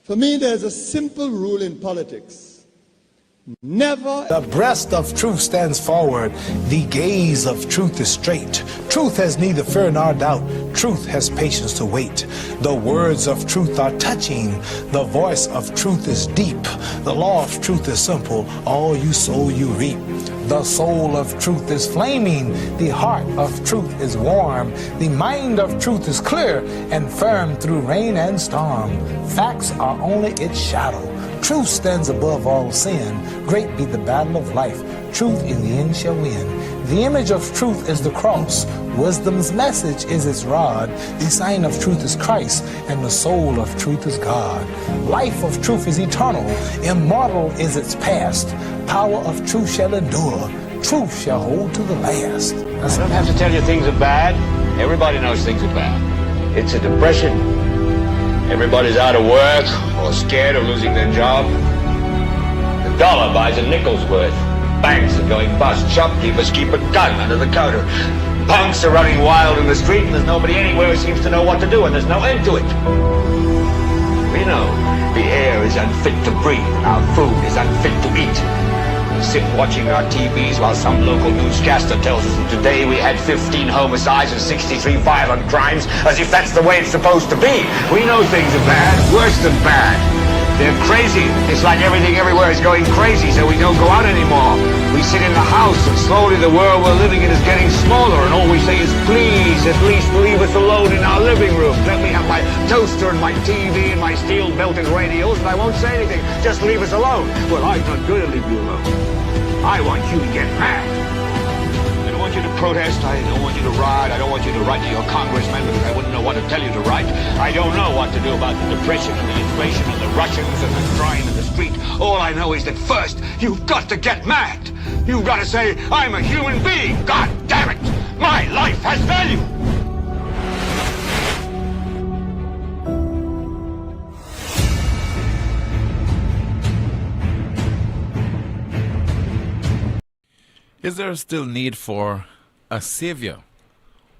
For me, there's a simple rule in politics. Never. The breast of truth stands forward. The gaze of truth is straight. Truth has neither fear nor doubt. Truth has patience to wait. The words of truth are touching. The voice of truth is deep. The law of truth is simple. All you sow, you reap. The soul of truth is flaming. The heart of truth is warm. The mind of truth is clear and firm through rain and storm. Facts are only its shadow. Truth stands above all sin. Great be the battle of life. Truth in the end shall win. The image of truth is the cross. Wisdom's message is its rod. The sign of truth is Christ, and the soul of truth is God. Life of truth is eternal. Immortal is its past. Power of truth shall endure. Truth shall hold to the last. I don't have to tell you things are bad. Everybody knows things are bad. It's a depression. Everybody's out of work or scared of losing their job. The dollar buys a nickel's worth. Banks are going bust. Shopkeepers keep a gun under the counter. Punks are running wild in the street, and there's nobody anywhere who seems to know what to do, and there's no end to it. We know the air is unfit to breathe, and our food is unfit to eat. We sit watching our TVs while some local newscaster tells us that today we had 15 homicides and 63 violent crimes, as if that's the way it's supposed to be. We know things are bad, worse than bad. They're crazy. It's like everything everywhere is going crazy, so we don't go out anymore. We sit in the house, and slowly the world we're living in is getting smaller, and all we say is, please, at least leave us alone in our living room. Let me have my toaster and my TV and my steel-belted radios, and I won't say anything. Just leave us alone. Well, I'm not going to leave you alone. I want you to get mad. I don't want you to protest. I don't want you to riot. I don't want you to write to your congressman because I wouldn't know what to tell you to write. I don't know what to do about the depression and the inflation and the Russians and the crime in the street. All I know is that first, you've got to get mad. You've got to say, I'm a human being. God damn it. My life has value. Is there still need for a savior?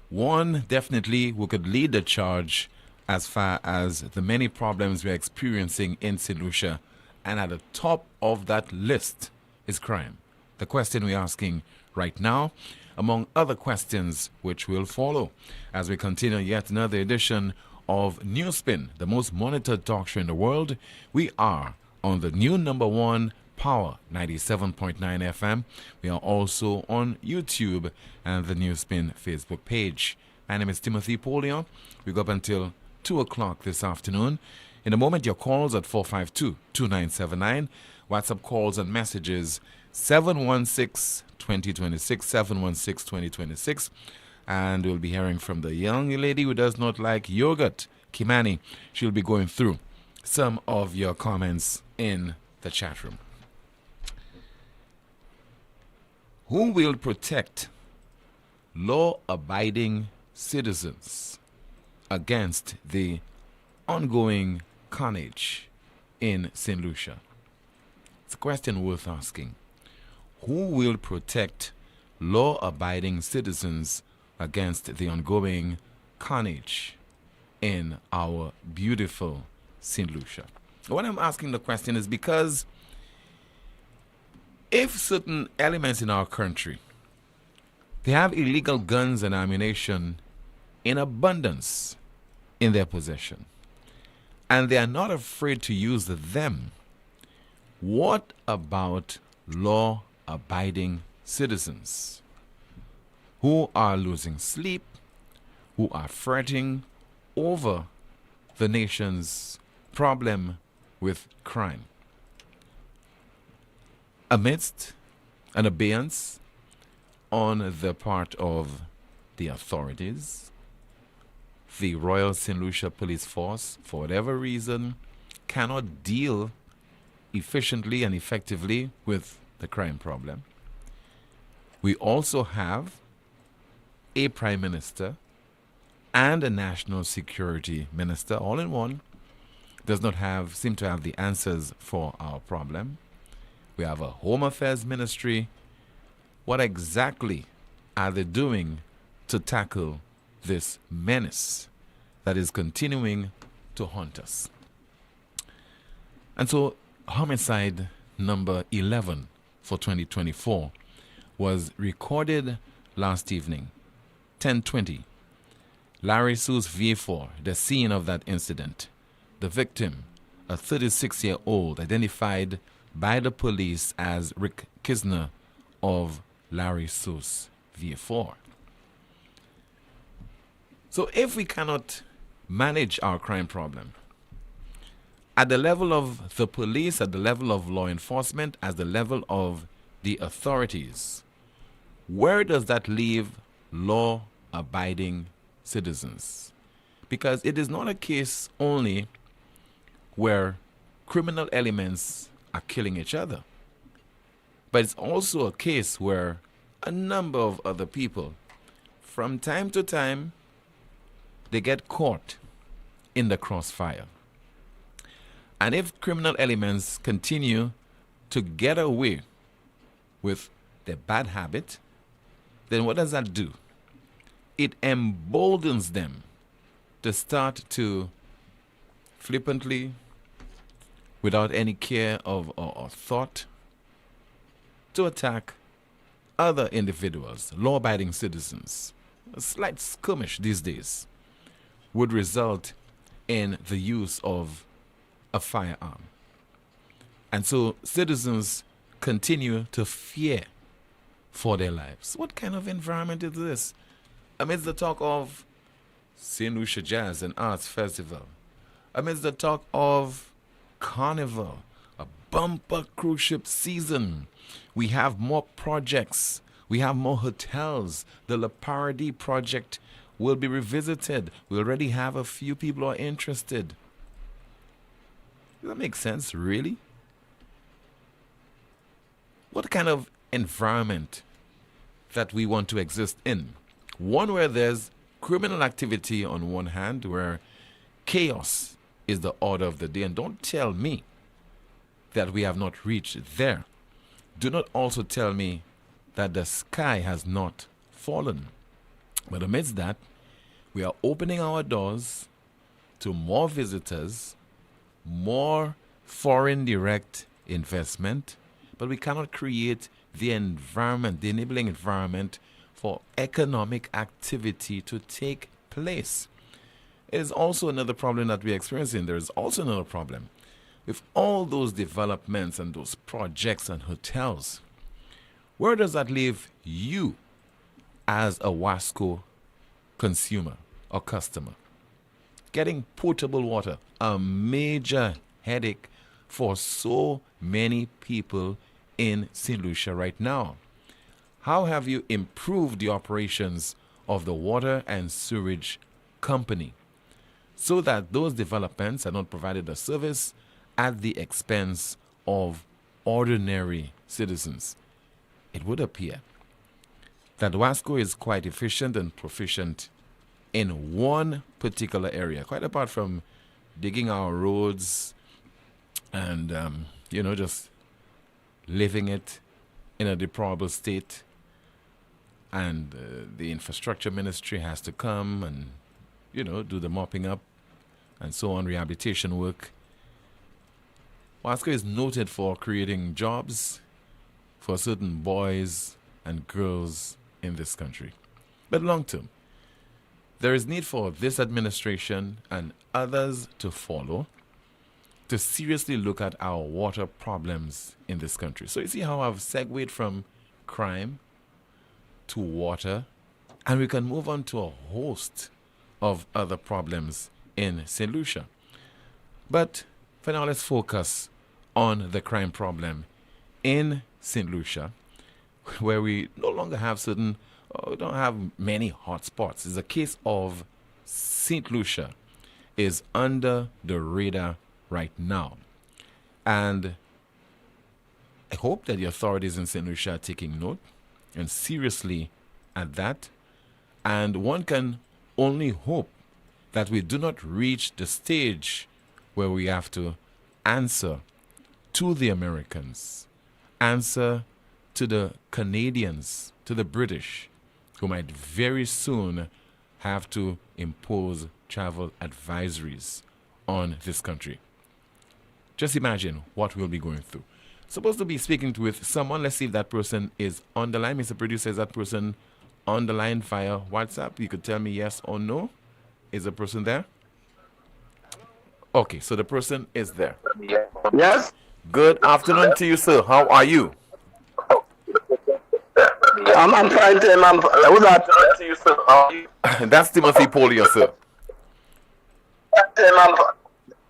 One definitely who could lead the charge as far as the many problems we're experiencing in St. Lucia. And at the top of that list is crime. The question we're asking right now, among other questions which will follow as we continue yet another edition of NewsSpin, the most monitored talk show in the world. We are on the new #1 Power 97.9 FM. We are also on YouTube and the NewsSpin Facebook page. My name is Timothy Poleon. We go up until 2 o'clock this afternoon. In a moment, your calls at 452-2979. WhatsApp calls and messages 716-2026, 716-2026. And we'll be hearing from the young lady who does not like yogurt, Kimani. She'll be going through some of your comments in the chat room. Who will protect law-abiding citizens against the ongoing carnage in St. Lucia? It's a question worth asking. Who will protect law-abiding citizens against the ongoing carnage in our beautiful St. Lucia? What I'm asking the question is because if certain elements in our country, they have illegal guns and ammunition in abundance in their possession, and they are not afraid to use them, what about law-abiding citizens who are losing sleep, who are fretting over the nation's problem with crime? Amidst an abeyance on the part of the authorities, the Royal St. Lucia Police Force, for whatever reason, cannot deal efficiently and effectively with the crime problem. We also have a Prime Minister and a National Security Minister, all in one, does not seem to have the answers for our problem. We have a Home Affairs Ministry. What exactly are they doing to tackle this menace that is continuing to haunt us? And so homicide number 11 for 2024 was recorded last evening, 10:20. Larry Sue's V4, the scene of that incident. The victim, a 36-year-old, identified by the police as Rick Kisner of Larry Sue's V4. So if we cannot manage our crime problem at the level of the police, at the level of law enforcement, at the level of the authorities, where does that leave law-abiding citizens? Because it is not a case only where criminal elements are killing each other, but it's also a case where a number of other people, from time to time, they get caught in the crossfire. And if criminal elements continue to get away with their bad habit, then what does that do? It emboldens them to start to flippantly, without any care of or thought, to attack other individuals, law-abiding citizens. A slight skirmish these days would result in the use of a firearm. And so citizens continue to fear for their lives. What kind of environment is this? Amidst the talk of St. Lucia Jazz and Arts Festival, amidst the talk of Carnival, a bumper cruise ship season, we have more projects, we have more hotels. The La Paradis project will be revisited. We already have a few people who are interested. Does that make sense, really? What kind of environment that we want to exist in? One where there's criminal activity on one hand, where chaos is the order of the day. And don't tell me that we have not reached there. Do not also tell me that the sky has not fallen. But amidst that, we are opening our doors to more visitors, more foreign direct investment, but we cannot create the environment, the enabling environment for economic activity to take place. It is also another problem that we're experiencing. There is also another problem with all those developments and those projects and hotels. Where does that leave you as a Wasco consumer or customer? Getting potable water, a major headache for so many people in St. Lucia right now. How have you improved the operations of the water and sewage company so that those developments are not provided a service at the expense of ordinary citizens? It would appear that Wasco is quite efficient and proficient in one particular area, quite apart from digging our roads and, just leaving it in a deplorable state. And the infrastructure ministry has to come and, do the mopping up and so on, rehabilitation work. Wasco is noted for creating jobs for certain boys and girls in this country. But long term, there is need for this administration and others to follow to seriously look at our water problems in this country. So you see how I've segued from crime to water, and we can move on to a host of other problems in St. Lucia. But for now, let's focus on the crime problem in St. Lucia, where we no longer have we don't have many hotspots. It's a case of St. Lucia is under the radar right now. And I hope that the authorities in St. Lucia are taking note and seriously at that. And one can only hope that we do not reach the stage where we have to answer to the Americans, answer to the Canadians, to the British, who might very soon have to impose travel advisories on this country. Just imagine what we'll be going through. Supposed to be speaking with someone. Let's see if that person is on the line. Mr. Producer, is that person on the line via WhatsApp? You could tell me yes or no. Is the person there? Okay, so the person is there. Yes. Good afternoon to you, sir. How are you? I'm fine, Tim. Who's that? To you, sir. How are you? That's Timothy Poleon, sir. Tim,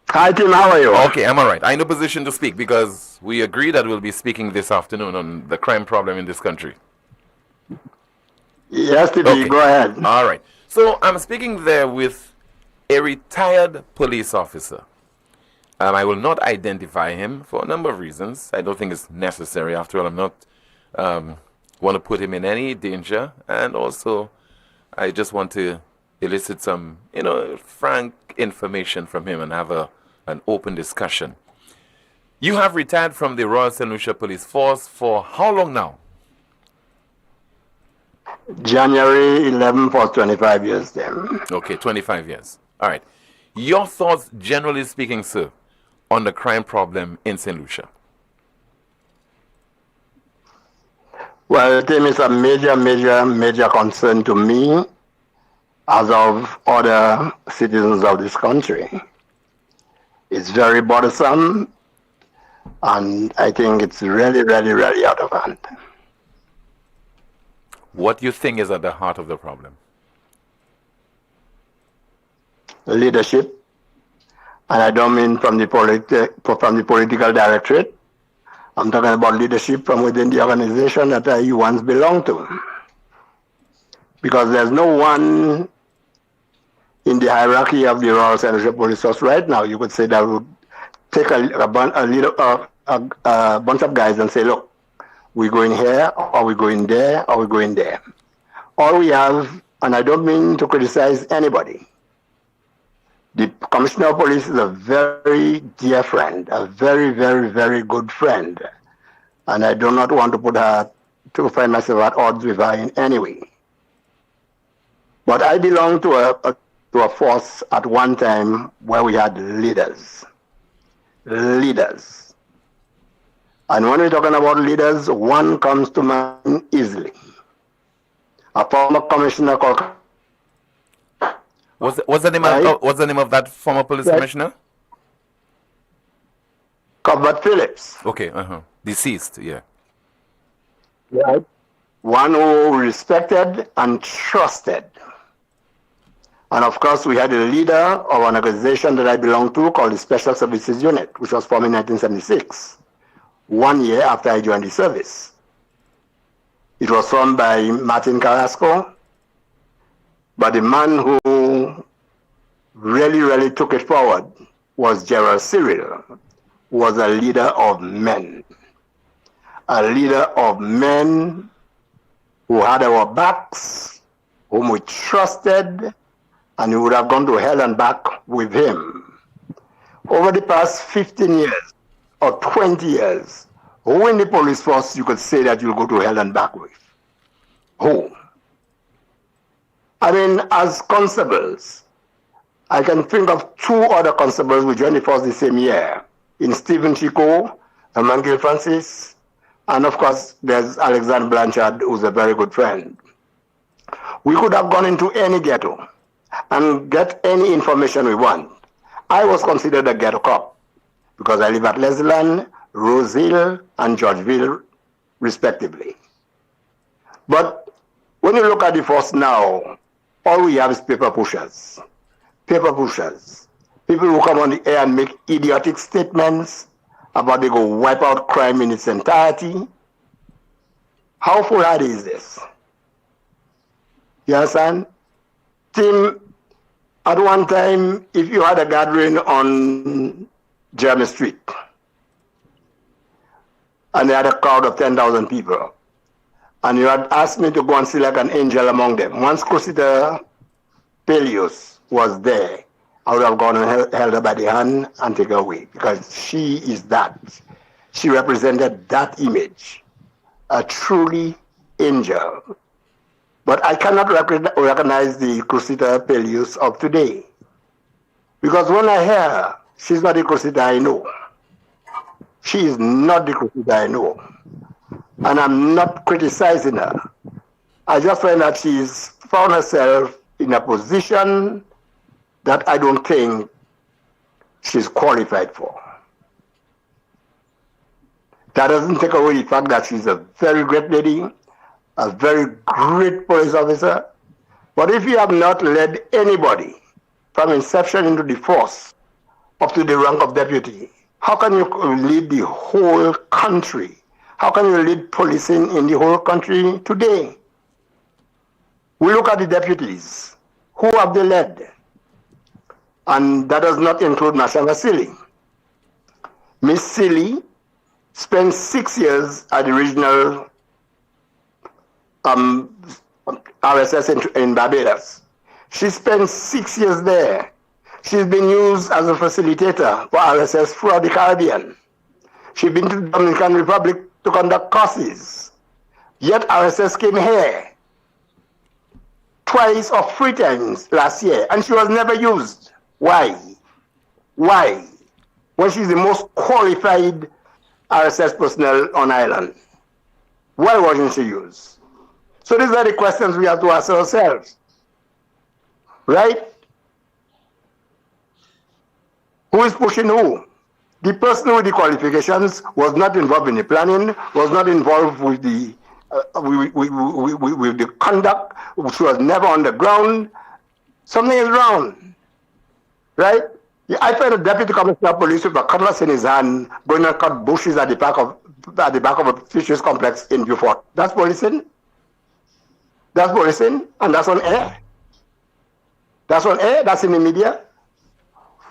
hi, Tim. How are you? Okay, I'm all right. I'm in a position to speak because we agree that we'll be speaking this afternoon on the crime problem in this country. Yes, Tim. Okay. Go ahead. All right. So I'm speaking there with a retired police officer. I will not identify him for a number of reasons. I don't think it's necessary. After all, I'm not want to put him in any danger, and also I just want to elicit some, frank information from him and have an open discussion. You have retired from the Royal St. Lucia Police Force for how long now? January 11 for 25 years, Tim. Okay, 25 years. All right. Your thoughts, generally speaking, sir, on the crime problem in St. Lucia? Well, Tim, it's a major concern to me as of other citizens of this country. It's very bothersome, and I think it's really out of hand. What do you think is at the heart of the problem? Leadership, and I don't mean from the political directorate. I'm talking about leadership from within the organization that I once belonged to. Because there's no one in the hierarchy of the Royal St. Lucia Police Force right now, you could say, that would take a bunch of guys and say, look, we're going here, or we're going there, or we're going there. All we have, and I don't mean to criticize anybody, the Commissioner of Police is a very dear friend, a very good friend. And I do not want to find myself at odds with her in any way. But I belong to a force at one time where we had leaders. Leaders. And when we're talking about leaders, one comes to mind easily. A former commissioner called... What's the name of that former police commissioner? Cuthbert Phillips. Okay, deceased, yeah. Right. One who respected and trusted. And of course, we had a leader of an organization that I belong to called the Special Services Unit, which was formed in 1976, 1 year after I joined the service. It was formed by Martin Carrasco, but the man who really took it forward was Gerald Cyril, who was a leader of men. A leader of men who had our backs, whom we trusted, and we would have gone to hell and back with him. Over the past 15 years or 20 years, who in the police force you could say that you'll go to hell and back with? Who? I mean, as constables, I can think of 2 other constables who joined the force the same year, in Stephen Chico, Emmanuel Francis, and of course, there's Alexander Blanchard, who's a very good friend. We could have gone into any ghetto and get any information we want. I was considered a ghetto cop because I live at Leslieland, Rose Hill, and Georgeville, respectively. But when you look at the force now, all we have is paper pushers. Paper pushers. People who come on the air and make idiotic statements about they go wipe out crime in its entirety. How foolhardy is this? You understand? Tim, at one time, if you had a gathering on Jeremy Street, and they had a crowd of 10,000 people, and you had asked me to go and select an angel among them, once Cressida Peleus was there, I would have gone and held her by the hand and take her away, because she is that. She represented that image, a truly angel. But I cannot recognize the Cressida Peleus of today. Because when I hear her, she's not the Cressida I know. She is not the Cressida I know. And I'm not criticizing her. I just find that she's found herself in a position that I don't think she's qualified for. That doesn't take away the fact that she's a very great lady, a very great police officer. But if you have not led anybody from inception into the force up to the rank of deputy, how can you lead the whole country? How can you lead policing in the whole country today? We look at the deputies. Who have they led? And that does not include Masha Vasili. Miss Silly spent 6 years at the regional RSS in Barbados. She spent 6 years there. She's been used as a facilitator for RSS throughout the Caribbean. She's been to the Dominican Republic to conduct courses. Yet RSS came here twice or 3 times last year, and she was never used. Why? Why? When she's the most qualified RSS personnel on island. Why wasn't she used? So these are the questions we have to ask ourselves. Right? Who is pushing who? The person with the qualifications was not involved in the planning, was not involved with the with the conduct, which was never on the ground. Something is wrong, right? I find a deputy commissioner of police with a cutlass in his hand going to cut bushes at the back of a fisheries complex in Beaufort. That's policing. That's policing, and that's on air. That's on air. That's in the media.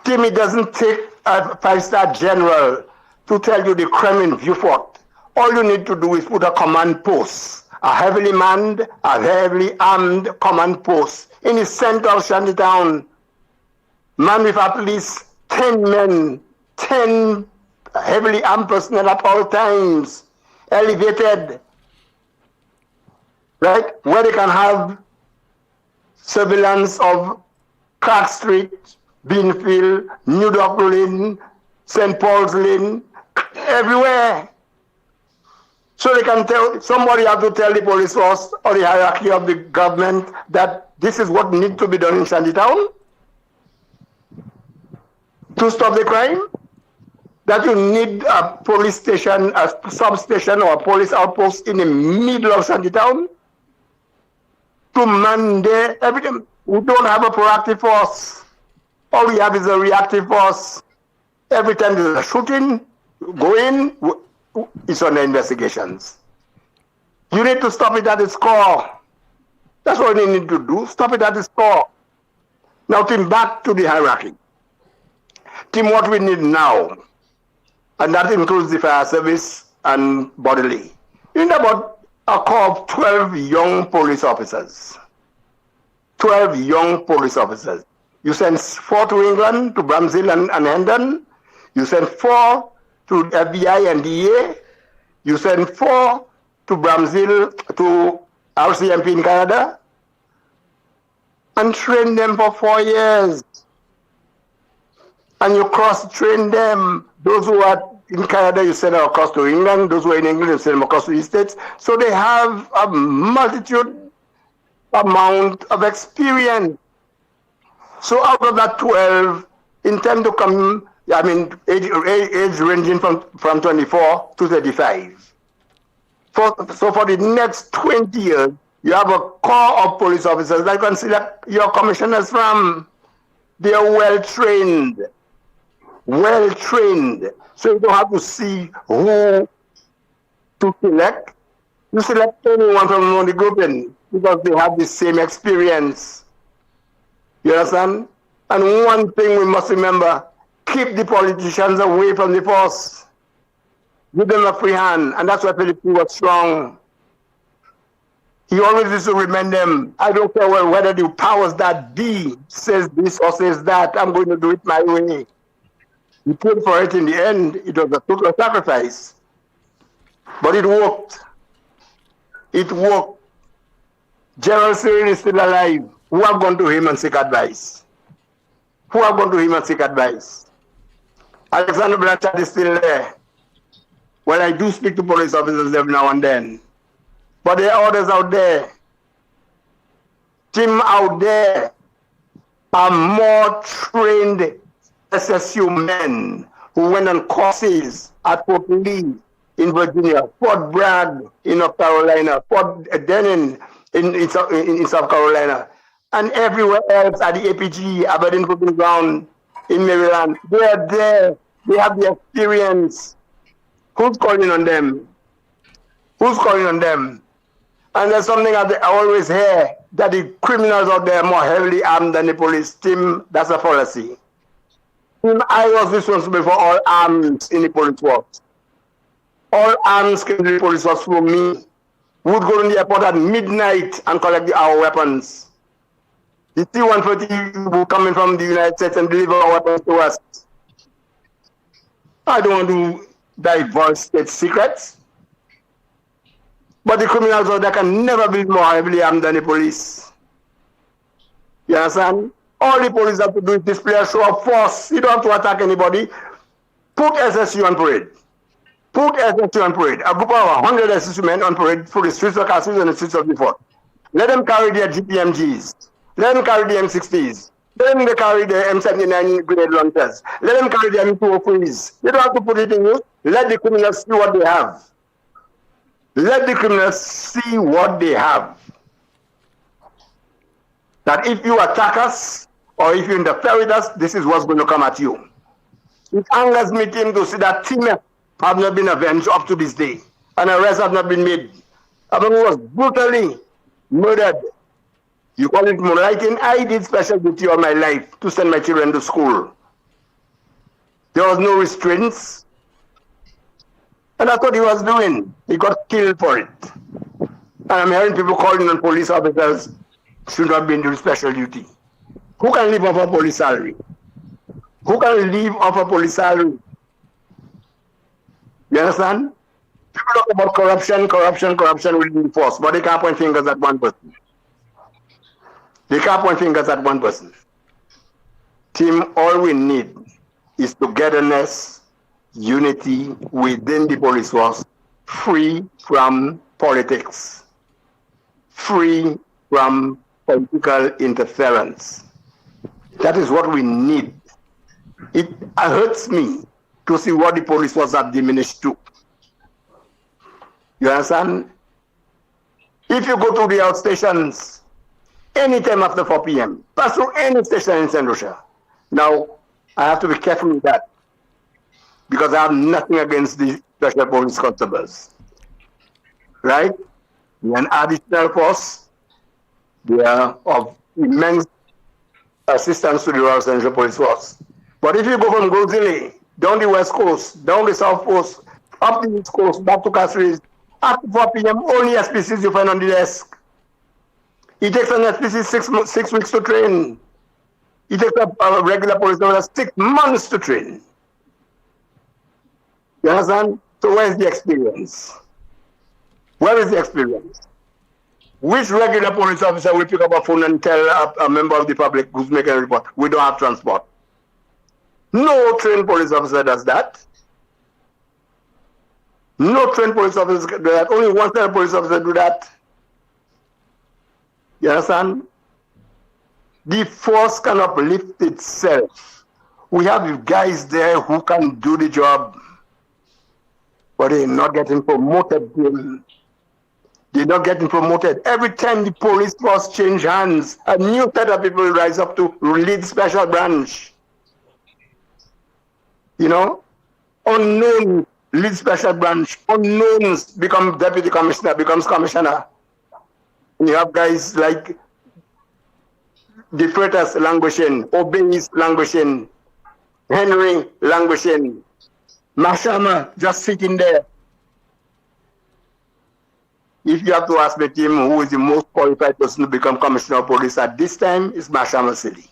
Timmy doesn't take a 5-star general to tell you the crime in Beaufort. All you need to do is put a command post, a heavily manned, a heavily armed command post in the center of Shantytown, manned with at least 10 men, 10 heavily armed personnel at all times, elevated, right? Where they can have surveillance of Clark Street, Beanfield, New Dock Lane, St. Paul's Lane, everywhere. So they can tell, somebody have to tell the police force or the hierarchy of the government that this is what needs to be done in Shantytown to stop the crime. That you need a police station, a substation or a police outpost in the middle of Shantytown to man there everything. We don't have a proactive force. All we have is a reactive force. Every time there's a shooting, go in, it's on the investigations. You need to stop it at its core. That's what you need to do. Stop it at its core. Now, Tim, back to the hierarchy. Tim, what we need now, and that includes the fire service and bodily, you need about a corps of 12 young police officers. 12 young police officers. You send 4 to England, to Bramshill and Hendon. You send 4 to FBI and DA. You send 4 to Bramshill, to RCMP in Canada, and train them for 4 years. And you cross-train them. Those who are in Canada, you send them across to England. Those who are in England, you send them across to the States. So they have a multitude amount of experience. So out of that 12, intend to come, I mean, age ranging from 24 to 35. So for the next 20 years, you have a corps of police officers that you can select your commissioners from. They are well-trained. Well-trained. So you don't have to see who to select. You select anyone from among the grouping because they have the same experience. You understand? And one thing we must remember, keep the politicians away from the force. Give them a free hand, and that's why Philip was strong. He always used to remind them, I don't care whether the powers that be says this or says that, I'm going to do it my way. He paid for it in the end. It was a total sacrifice. But it worked. It worked. General Cyril is still alive. Who have gone to him and seek advice? Who have gone to him and seek advice? Alexander Blanchard is still there. Well, I do speak to police officers every now and then. But there are others out there. Team out there are more trained SSU men who went on courses at Fort Lee in Virginia, Fort Bragg in North Carolina, Fort Denin in South Carolina, and everywhere else at the APG, Aberdeen Proving Ground in Maryland. They are there. They have the experience. Who's calling on them? Who's calling on them? And there's something I always hear, that the criminals out there are more heavily armed than the police. Tim, that's a fallacy. Tim, I was responsible for all arms in the police force. All arms came to the police force from me. We would go to the airport at midnight and collect our weapons. The C-130 were coming from the United States and deliver our weapons to us. I don't want to divulge state secrets. But the criminals out there can never be more heavily armed than the police. You understand? All the police have to do is display a show of force. You don't have to attack anybody. Put SSU on parade. Put SSU on parade. A group of 100 SSU men on parade through the streets of castles and the streets of the fort. Let them carry their GPMGs. Let them carry the M60s. Let them carry the M79 grenade launchers. Let them carry the M203s. You don't have to put it in use. Let the criminals see what they have. Let the criminals see what they have. That if you attack us or if you interfere with us, this is what's going to come at you. It angers me, Tim, to see that Tim have not been avenged up to this day. And arrests have not been made. Abu was brutally murdered. You call it moonlighting? I did special duty all my life to send my children to school. There was no restraints. And that's what he was doing. He got killed for it. And I'm hearing people calling on police officers should not be in special duty. Who can live off a police salary? Who can live off a police salary? You understand? People talk about corruption within the force, but they can't point fingers at one person. They can't point fingers at one person. Team, all we need is togetherness, unity within the police force, free from politics, free from political interference. That is what we need. It hurts me to see what the police force have diminished to. You understand? If you go to the outstations anytime after 4 p.m., pass through any station in St. Lucia. Now, I have to be careful with that because I have nothing against the special police constables. Right? They're an additional force. They are of immense assistance to the Royal Central Police Force. But if you go from Gozile, down the West Coast, down the South Coast, up the East Coast, back to Castries, after 4 p.m., only SPCs you find on the desk. It takes an SPC 6 weeks to train. It takes a regular police officer 6 months to train. You understand? So where is the experience? Where is the experience? Which regular police officer will pick up a phone and tell a member of the public who's making a report, we don't have transport? No trained police officer does that. No trained police officer do that. Only one trained police officer do that. You understand? The force can uplift itself. We have guys there who can do the job, but they're not getting promoted. They're not getting promoted. Every time the police force change hands, a new set of people rise up to lead special branch. You know, unknown lead special branch, unknowns become deputy commissioner, becomes commissioner. And you have guys like the Freitas languishing, Obeys languishing, Henry languishing, Mashama just sitting there. If you have to ask the team who is the most qualified person to become commissioner of police at this time, it's Mashama City.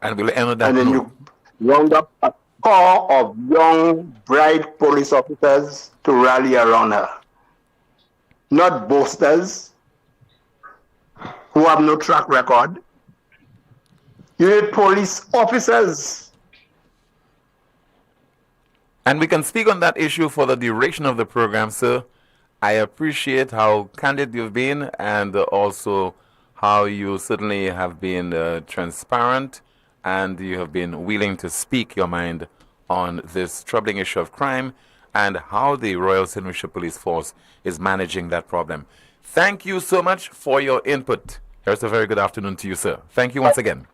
And we'll end on that and then note. You round up a core of young, bright police officers to rally around her. Not boasters who have no track record. You need police officers And we can speak on that issue for the duration of the program, sir. I appreciate how candid you've been and also how you certainly have been transparent and you have been willing to speak your mind on this troubling issue of crime and how the Royal St. Lucia Police Force is managing that problem. Thank you so much for your input. Here's a very good afternoon to you, sir. Thank you once again.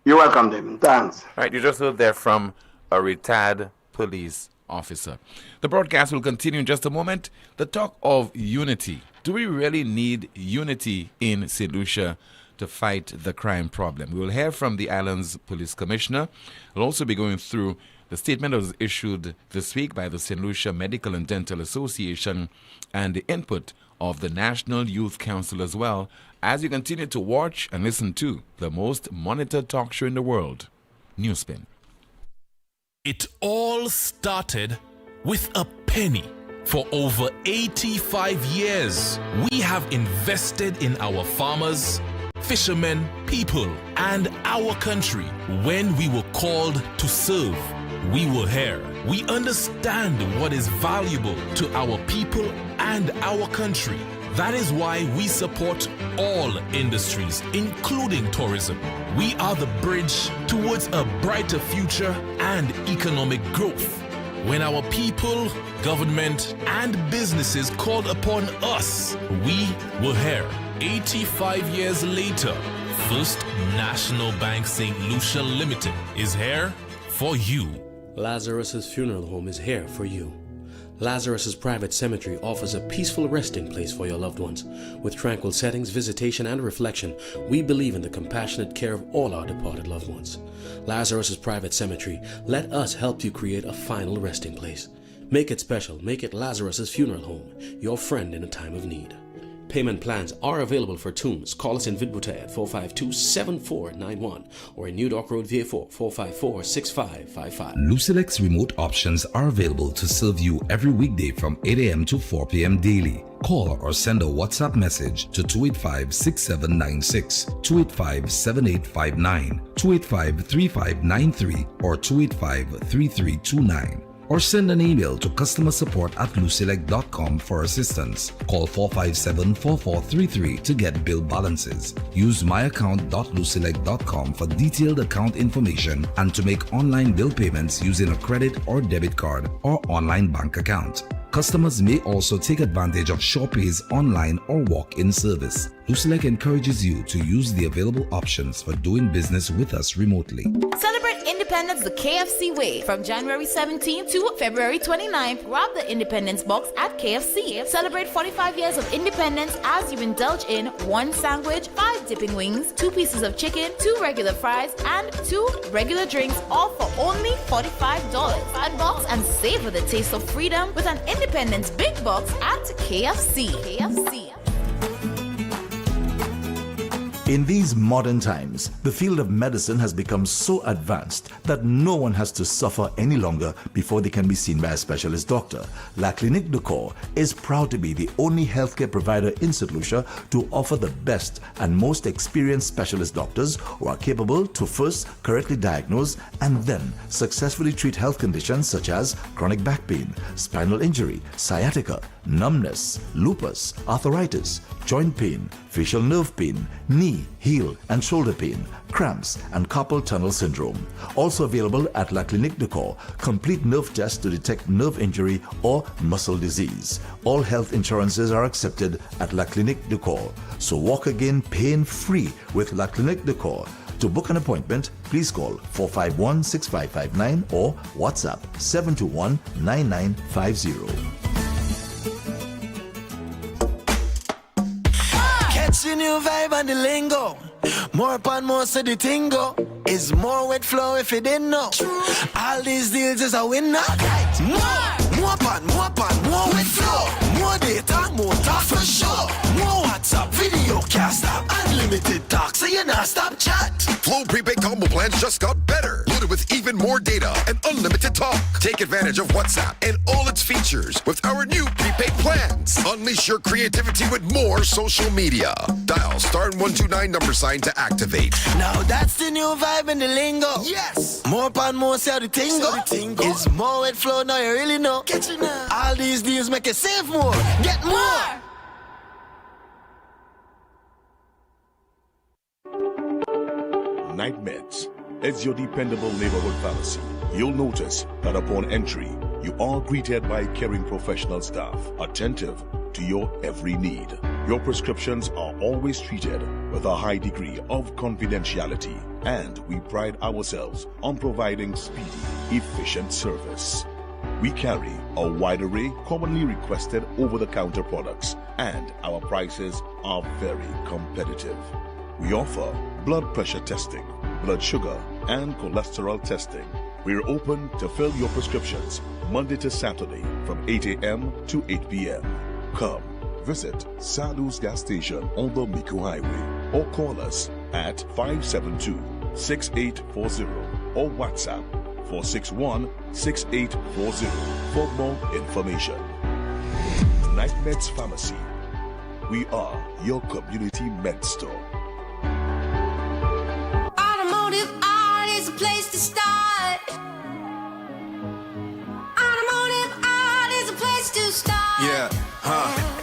You're welcome, David. Thanks. All right, you just heard there from a retired police officer. The broadcast will continue in just a moment. The talk of unity. Do we really need unity in St. Lucia to fight the crime problem? We will hear from the island's police commissioner. We'll also be going through the statement that was issued this week by the St. Lucia Medical and Dental Association and the input of the National Youth Council as well, as you continue to watch and listen to the most monitored talk show in the world, NewsSpin. It all started with a penny. For over 85 years, we have invested in our farmers, fishermen, people, and our country. When we were called to serve, we were here. We understand what is valuable to our people and our country. That is why we support all industries, including tourism. We are the bridge towards a brighter future and economic growth. When our people, government, and businesses called upon us, we were here. 85 years later, First National Bank St. Lucia Limited is here for you. Lazarus's Funeral Home is here for you. Lazarus's Private Cemetery offers a peaceful resting place for your loved ones. With tranquil settings, visitation, and reflection, we believe in the compassionate care of all our departed loved ones. Lazarus's Private Cemetery, let us help you create a final resting place. Make it special. Make it Lazarus's Funeral Home, your friend in a time of need. Payment plans are available for tombs. Call us in Vidbuta at 452-7491 or in New Dock Road, VA4, 454-6555. Lucilex remote options are available to serve you every weekday from 8 a.m. to 4 p.m. daily. Call or send a WhatsApp message to 285-6796, 285-7859, 285-3593 or 285-3329. Or send an email to customersupport@lucilec.com for assistance. Call 457-4433 to get bill balances. Use myaccount.lucilec.com for detailed account information and to make online bill payments using a credit or debit card or online bank account. Customers may also take advantage of SurePay's online or walk-in service. Lucilec encourages you to use the available options for doing business with us remotely. Celebrate Independence the KFC way from January 17th to February 29th. Grab the Independence box at KFC. Celebrate 45 years of independence as you indulge in 1 sandwich, 5 dipping wings, 2 pieces of chicken, 2 regular fries, and 2 regular drinks, all for only $45. Unbox and savor the taste of freedom with an Independence Big Box at KFC. In these modern times, the field of medicine has become so advanced that no one has to suffer any longer before they can be seen by a specialist doctor. La Clinique de Corps is proud to be the only healthcare provider in St. Lucia to offer the best and most experienced specialist doctors who are capable to first correctly diagnose and then successfully treat health conditions such as chronic back pain, spinal injury, sciatica, numbness, lupus, arthritis, joint pain, facial nerve pain, knee, heel, and shoulder pain, cramps, and carpal tunnel syndrome. Also available at La Clinique de Corps, complete nerve tests to detect nerve injury or muscle disease. All health insurances are accepted at La Clinique de Corps. So walk again pain-free with La Clinique de Corps. To book an appointment, please call 451-6559 or WhatsApp 721-9950. Catching your vibe and the lingo. More pan, more so the tingo. Is more wet flow if you didn't know. All these deals is a winner. More pan, more wet flow. More data, more talk for sure. More WhatsApp, video, can't stop. Unlimited talk, so you not stop chat. Flow prepaid combo plans just got better. Load loaded with even more data and unlimited talk. Take advantage of WhatsApp and all its features with our new prepaid plans. Unleash your creativity with more social media. Dial *129 $ to activate. Now that's the new vibe in the lingo. Yes. More pan more, see how the tingo. It's more with flow, now you really know. Get you now. All these deals make you save more. Get more. Night Meds is your dependable neighborhood pharmacy. You'll notice that upon entry, you are greeted by caring professional staff, attentive to your every need. Your prescriptions are always treated with a high degree of confidentiality, and we pride ourselves on providing speedy, efficient service. We carry a wide array commonly requested over-the-counter products, and our prices are very competitive. We offer blood pressure testing, blood sugar, and cholesterol testing. We're open to fill your prescriptions Monday to Saturday from 8 a.m. to 8 p.m. Come visit Sadu's gas station on the Miku Highway or call us at 572-6840 or WhatsApp 461-6840 for more information. Night Meds Pharmacy. We are your community med store. Automotive art is a place to start. Automotive art is a place to start. Yeah,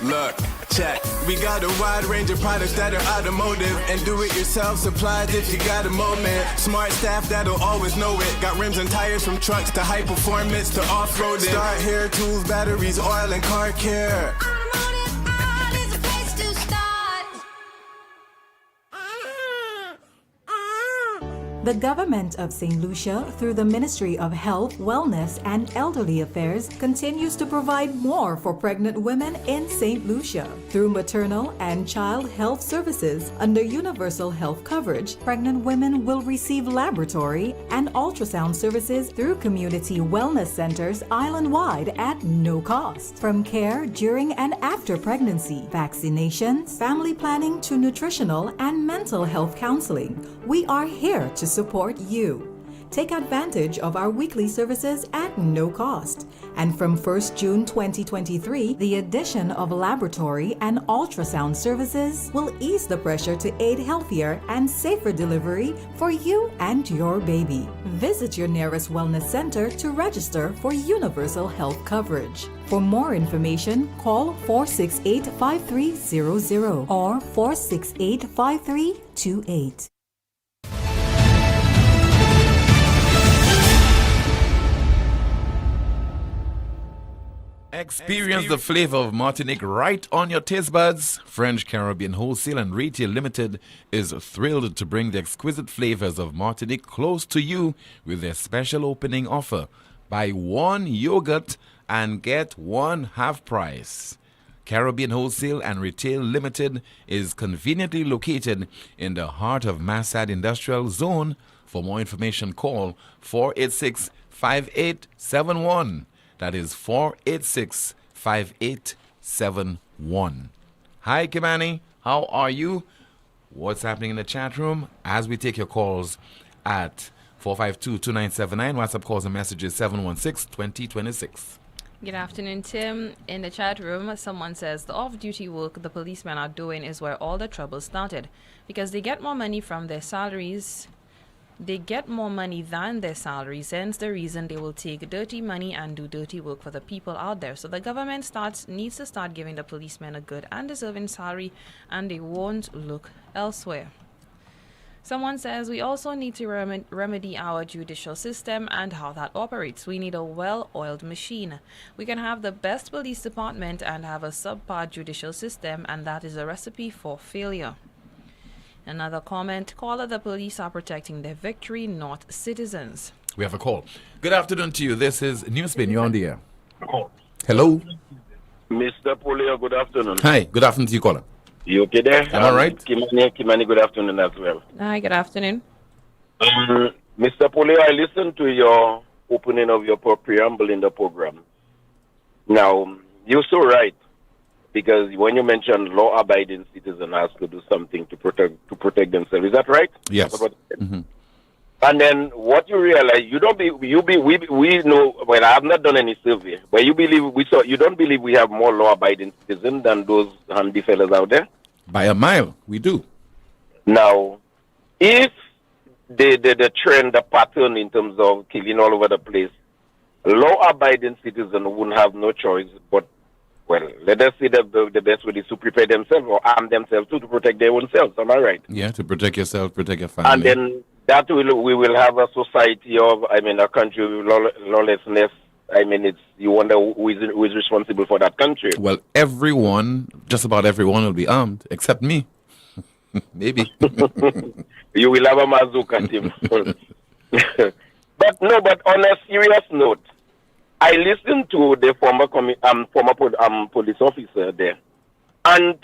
look, check. We got a wide range of products that are automotive and do-it-yourself supplies if you got a moment. Smart staff that'll always know it. Got rims and tires from trucks to high performance to off-roading. Start hair tools, batteries, oil, and car care. Automotive art is a place to start. The government of St. Lucia, through the Ministry of Health, Wellness, and Elderly Affairs, continues to provide more for pregnant women in St. Lucia. Through maternal and child health services under universal health coverage, pregnant women will receive laboratory and ultrasound services through community wellness centers island-wide at no cost. From care during and after pregnancy, vaccinations, family planning to nutritional and mental health counseling, we are here to support you. Take advantage of our weekly services at no cost. And from 1st June 2023, the addition of laboratory and ultrasound services will ease the pressure to aid healthier and safer delivery for you and your baby. Visit your nearest wellness center to register for universal health coverage. For more information, call 468-5300 or 468-5328. Experience the flavor of Martinique right on your taste buds. French Caribbean Wholesale and Retail Limited is thrilled to bring the exquisite flavors of Martinique close to you with their special opening offer. Buy one yogurt and get one half price. Caribbean Wholesale and Retail Limited is conveniently located in the heart of Massad Industrial Zone. For more information, call 486-5871. That is 486-5871. Hi, Kimani. How are you? What's happening in the chat room? As we take your calls at 452-2979. WhatsApp calls and messages 716-2026. Good afternoon, Tim. In the chat room, someone says the off-duty work the policemen are doing is where all the trouble started because they get more money from their salaries. They get more money than their salaries, hence the reason they will take dirty money and do dirty work for the people out there. So the government needs to start giving the policemen a good and deserving salary, and they won't look elsewhere. Someone says we also need to remedy our judicial system and how that operates. We need a well-oiled machine. We can have the best police department and have a subpar judicial system, and that is a recipe for failure. Another comment, caller, the police are protecting their victory, not citizens. We have a call. Good afternoon to you. This is NewsSpin. You're on the air. Hello. Mr. Poleon, good afternoon. Hi. Good afternoon to you, caller. You okay there? Am I right? Kimani, good afternoon as well. Hi, good afternoon. Mr. Poleon, I listened to your opening of your preamble in the program. Now, you're so right. Because when you mentioned law-abiding citizens has to do something to protect themselves, is that right? Yes. Mm-hmm. And then what you realize, we know, well, I have not done any survey, but you don't believe we have more law-abiding citizens than those handy fellas out there? By a mile, we do. Now, if the trend, the pattern in terms of killing all over the place, law-abiding citizens wouldn't have no choice but, well, let us say that the best way is to prepare themselves or arm themselves to protect their own selves. Am I right? Yeah, to protect yourself, protect your family. And then we will have a society of, a country with lawlessness. You wonder who is responsible for that country. Well, just about everyone will be armed, except me. Maybe. You will have a bazooka team. But on a serious note, I listened to the former police officer there, and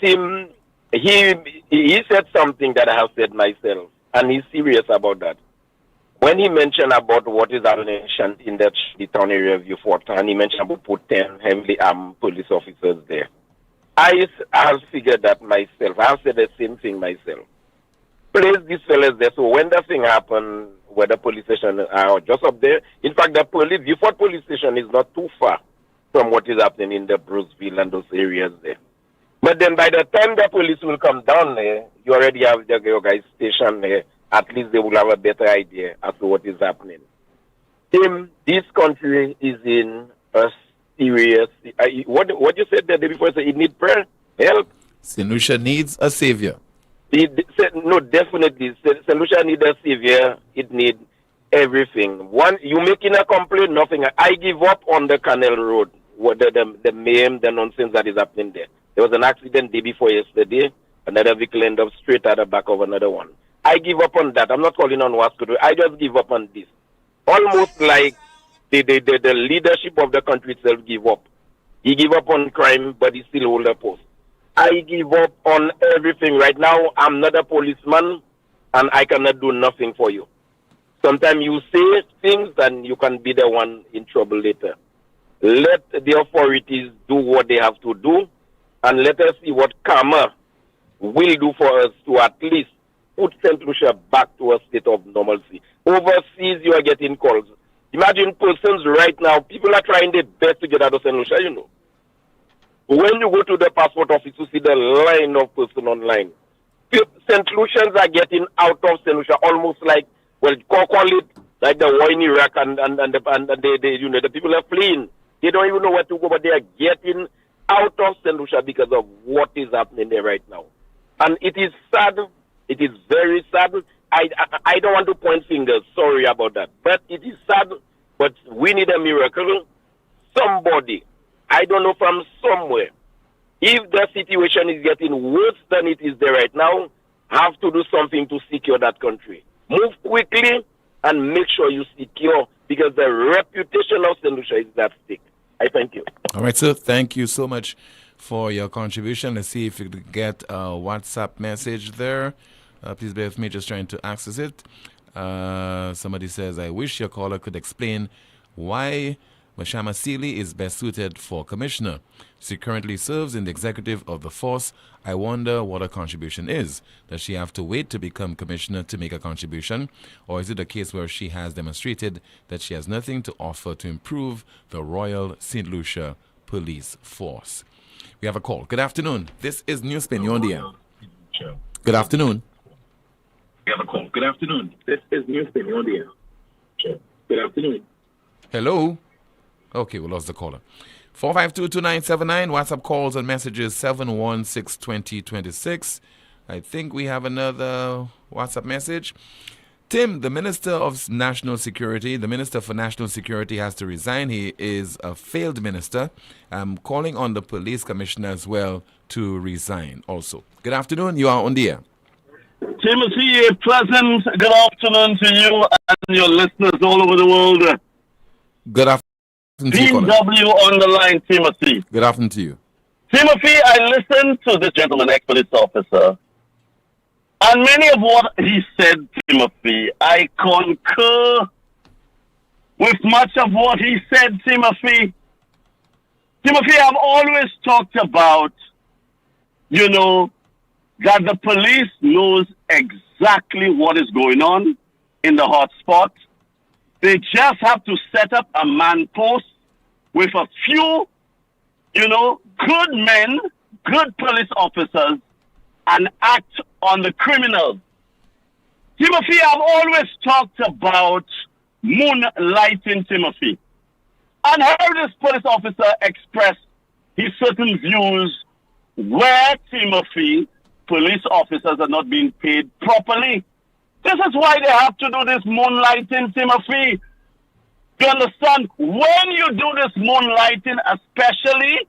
he said something that I have said myself, and he's serious about that. When he mentioned about what is happening in the town area of Beaufort, and he mentioned about put 10 heavily armed police officers there, I have figured that myself. I have said the same thing myself. Place these fellas there, so when the thing happens, where the police station are just up there, in fact, the Beaufort police station is not too far from what is happening in the Bruceville and those areas there. But then by the time the police will come down there, you already have your guys stationed there. At least they will have a better idea as to what is happening. This country is in a serious... what you said the day before, it needs prayer, help. St. Lucia needs a savior. No, definitely. St. Lucia needs a savior. It needs everything. You making a complaint, nothing. I give up on the Canal Road, the mayhem, the nonsense that is happening there. There was an accident day before yesterday. Another vehicle ended up straight at the back of another one. I give up on that. I'm not calling on Wasco. I just give up on this. Almost like the leadership of the country itself give up. He give up on crime, but he still hold a post. I give up on everything. Right now, I'm not a policeman, and I cannot do nothing for you. Sometimes you say things, and you can be the one in trouble later. Let the authorities do what they have to do, and let us see what karma will do for us to at least put St. Lucia back to a state of normalcy. Overseas, you are getting calls. Imagine persons right now, people are trying their best to get out of St. Lucia, you know. When you go to the passport office, you see the line of person online. St. Lucians are getting out of St. Lucia almost like, well, call it like the war in Iraq and the people are fleeing. They don't even know where to go, but they are getting out of St. Lucia because of what is happening there right now. And it is sad. It is very sad. I don't want to point fingers. Sorry about that. But it is sad. But we need a miracle. Somebody, I don't know, from somewhere, if the situation is getting worse than it is there right now, have to do something to secure that country. Move quickly and make sure you secure, because the reputation of St. Lucia is at stake. I thank you. All right, sir. Thank you so much for your contribution. Let's see if you could get a WhatsApp message there. Please bear with me, just trying to access it. Somebody says, I wish your caller could explain why Mashama Sealy is best suited for commissioner. She currently serves in the executive of the force. I wonder what her contribution is. Does she have to wait to become commissioner to make a contribution? Or is it a case where she has demonstrated that she has nothing to offer to improve the Royal St. Lucia Police Force? We have a call. Good afternoon. This is NewsSpin. You're on the air. Good afternoon. We have a call. Good afternoon. This is NewsSpin. You're on the air. Good afternoon. Hello. Okay, we lost the caller. 452-2979. WhatsApp calls and messages 716-2026. I think we have another WhatsApp message. Tim, the Minister of National Security, the Minister for National Security has to resign. He is a failed minister. I'm calling on the police commissioner as well to resign also. Good afternoon. You are on the air. Timothy, a pleasant good afternoon to you and your listeners all over the world. Good afternoon. PW on the line, Timothy. Good afternoon to you. Timothy, I listened to this gentleman, ex-police officer, and many of what he said, Timothy, I concur with much of what he said, Timothy. Timothy, I've always talked about, that the police knows exactly what is going on. in the hotspot. They just have to set up a man post with a few, good men, good police officers, and act on the criminals. Timothy, I've always talked about moonlighting, Timothy. And heard this police officer express his certain views where, Timothy, police officers are not being paid properly. This is why they have to do this moonlighting, Timothy. You understand? When you do this moonlighting, especially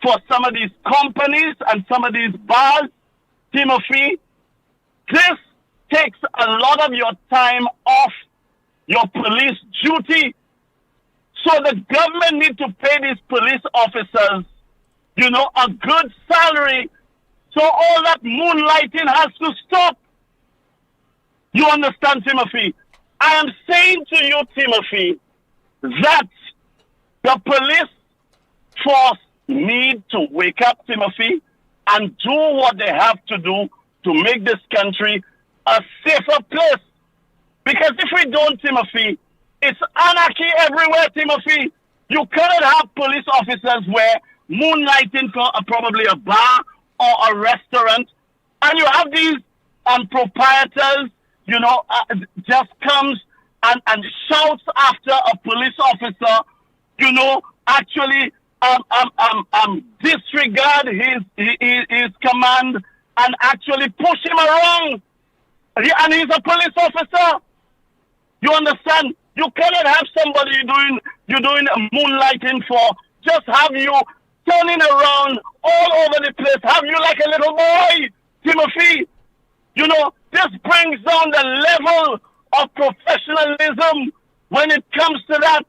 for some of these companies and some of these bars, Timothy, this takes a lot of your time off your police duty. So the government needs to pay these police officers, a good salary. So all that moonlighting has to stop. You understand, Timothy? I am saying to you, Timothy, that the police force need to wake up, Timothy, and do what they have to do to make this country a safer place. Because if we don't, Timothy, it's anarchy everywhere, Timothy. You cannot have police officers where moonlighting for probably a bar or a restaurant, and you have these proprietors, just comes and shouts after a police officer, actually disregard his command and actually push him around. And he's a police officer. You understand? You cannot have somebody you're doing moonlighting for, just have you turning around all over the place, have you like a little boy, Timothy. This brings down the level of professionalism when it comes to that.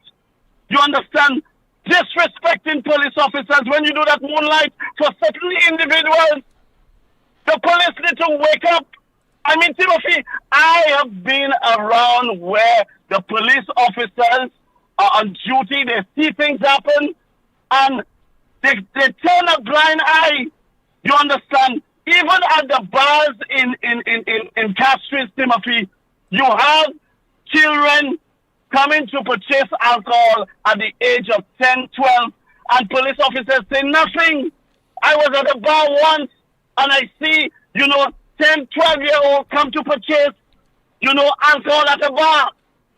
You understand? Disrespecting police officers when you do that moonlight for certain individuals. The police need to wake up. I mean, Timothy, I have been around where the police officers are on duty, they see things happen, and they turn a blind eye. You understand? Even at the bars in Castries, Timothy, you have children coming to purchase alcohol at the age of 10, 12, and police officers say nothing. I was at a bar once, and I see, 10, 12-year-old come to purchase, alcohol at a bar.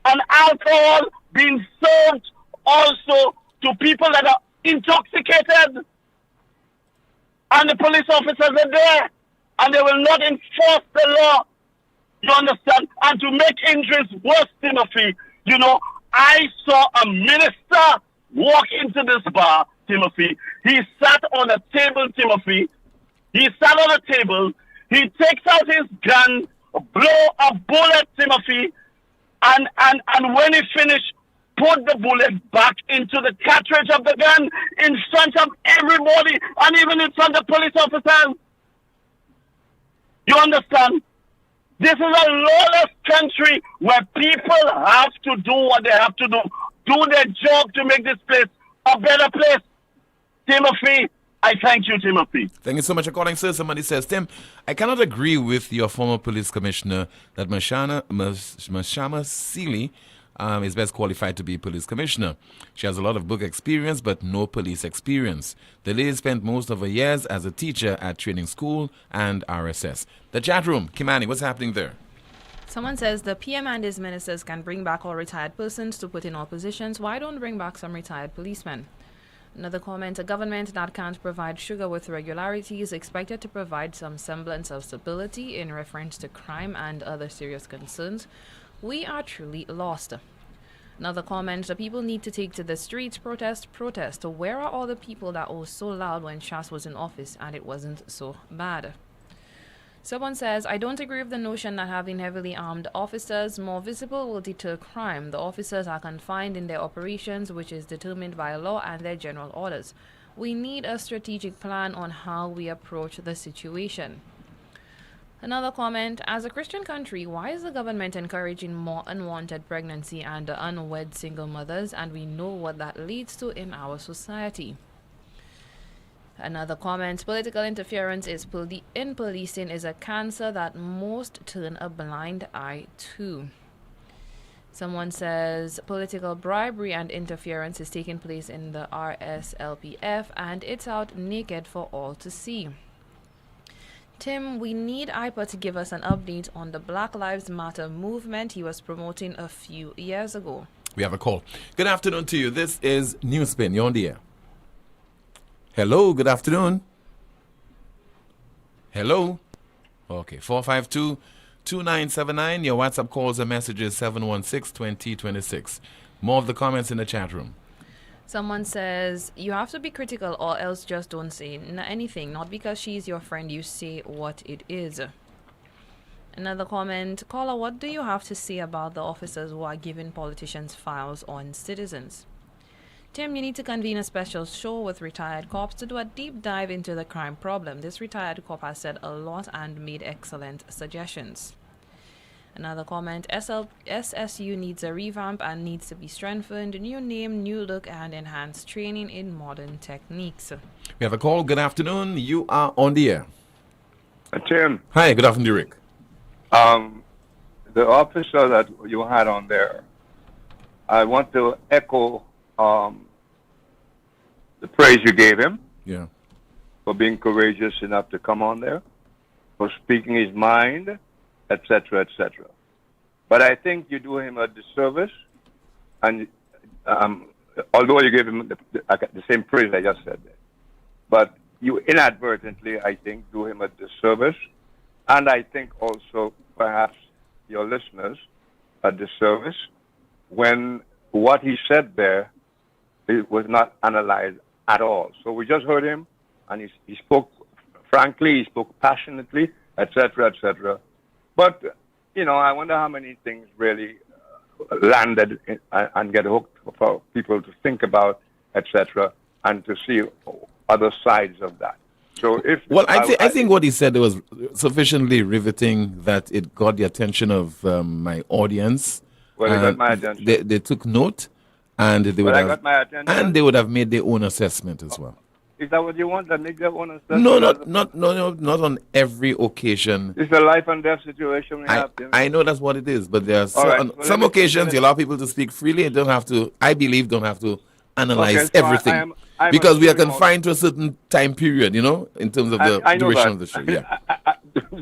And alcohol being served also to people that are intoxicated. And the police officers are there. And they will not enforce the law. You understand? And to make injuries worse, Timothy, I saw a minister walk into this bar, Timothy. He sat on a table, Timothy. He sat on a table. He takes out his gun, blow a bullet, Timothy, and when he finished, put the bullet back into the cartridge of the gun in front of everybody, and even in front of police officers. You understand? This is a lawless country where people have to do what they have to do their job to make this place a better place. Timothy, I thank you, Timothy. Thank you so much for calling, sir. Somebody says, Tim, I cannot agree with your former police commissioner that Mashama Seeley is best qualified to be police commissioner. She has a lot of book experience, but no police experience. The lady spent most of her years as a teacher at training school and RSS. The chat room, Kimani, what's happening there? Someone says the PM and his ministers can bring back all retired persons to put in all positions. Why don't bring back some retired policemen? Another comment, a government that can't provide sugar with regularity is expected to provide some semblance of stability in reference to crime and other serious concerns. We are truly lost. Another comment, the people need to take to the streets, protest. Where are all the people that were so loud when Shas was in office and it wasn't so bad? Someone says, I don't agree with the notion that having heavily armed officers more visible will deter crime. The officers are confined in their operations, which is determined by law and their general orders. We need a strategic plan on how we approach the situation. Another comment, as a Christian country, why is the government encouraging more unwanted pregnancy and unwed single mothers? And we know what that leads to in our society. Another comment, political interference in policing is a cancer that most turn a blind eye to. Someone says political bribery and interference is taking place in the RSLPF and it's out naked for all to see. Tim, we need IPA to give us an update on the Black Lives Matter movement he was promoting a few years ago. We have a call. Good afternoon to you. This is NewsSpin. You're on the air. Hello, good afternoon. Hello. Okay, 452-2979. Your WhatsApp calls and messages 716-2026. More of the comments in the chat room. Someone says, you have to be critical or else just don't say anything. Not because she's your friend, you say what it is. Another comment, caller, what do you have to say about the officers who are giving politicians files on citizens? Tim, you need to convene a special show with retired cops to do a deep dive into the crime problem. This retired cop has said a lot and made excellent suggestions. Another comment, SSU needs a revamp and needs to be strengthened. New name, new look, and enhanced training in modern techniques. We have a call. Good afternoon. You are on the air. Tim. Hi, good afternoon, Rick. The officer that you had on there, I want to echo the praise you gave him. Yeah. For being courageous enough to come on there, for speaking his mind, etc., etc. But I think you do him a disservice, and although you gave him the same praise I just said, but you inadvertently, I think, do him a disservice, and I think also perhaps your listeners a disservice when what he said there it was not analyzed at all. So we just heard him, and he spoke frankly, he spoke passionately, etc., etc. But, you know, I wonder how many things really landed and get hooked for people to think about, etc., and to see other sides of that. So if I think what he said was sufficiently riveting that it got the attention of my audience. Well, it got my attention. They took note, and they would got my attention. and they would have made their own assessment as well. Is that what you want? That make their own assessment? No, not on every occasion. It's a life and death situation we have. I know that's what it is, but there are some occasions you allow people to speak freely and don't have to. I believe don't have to analyze everything because we are confined to a certain time period. You know, in terms of the duration of the show. Yeah.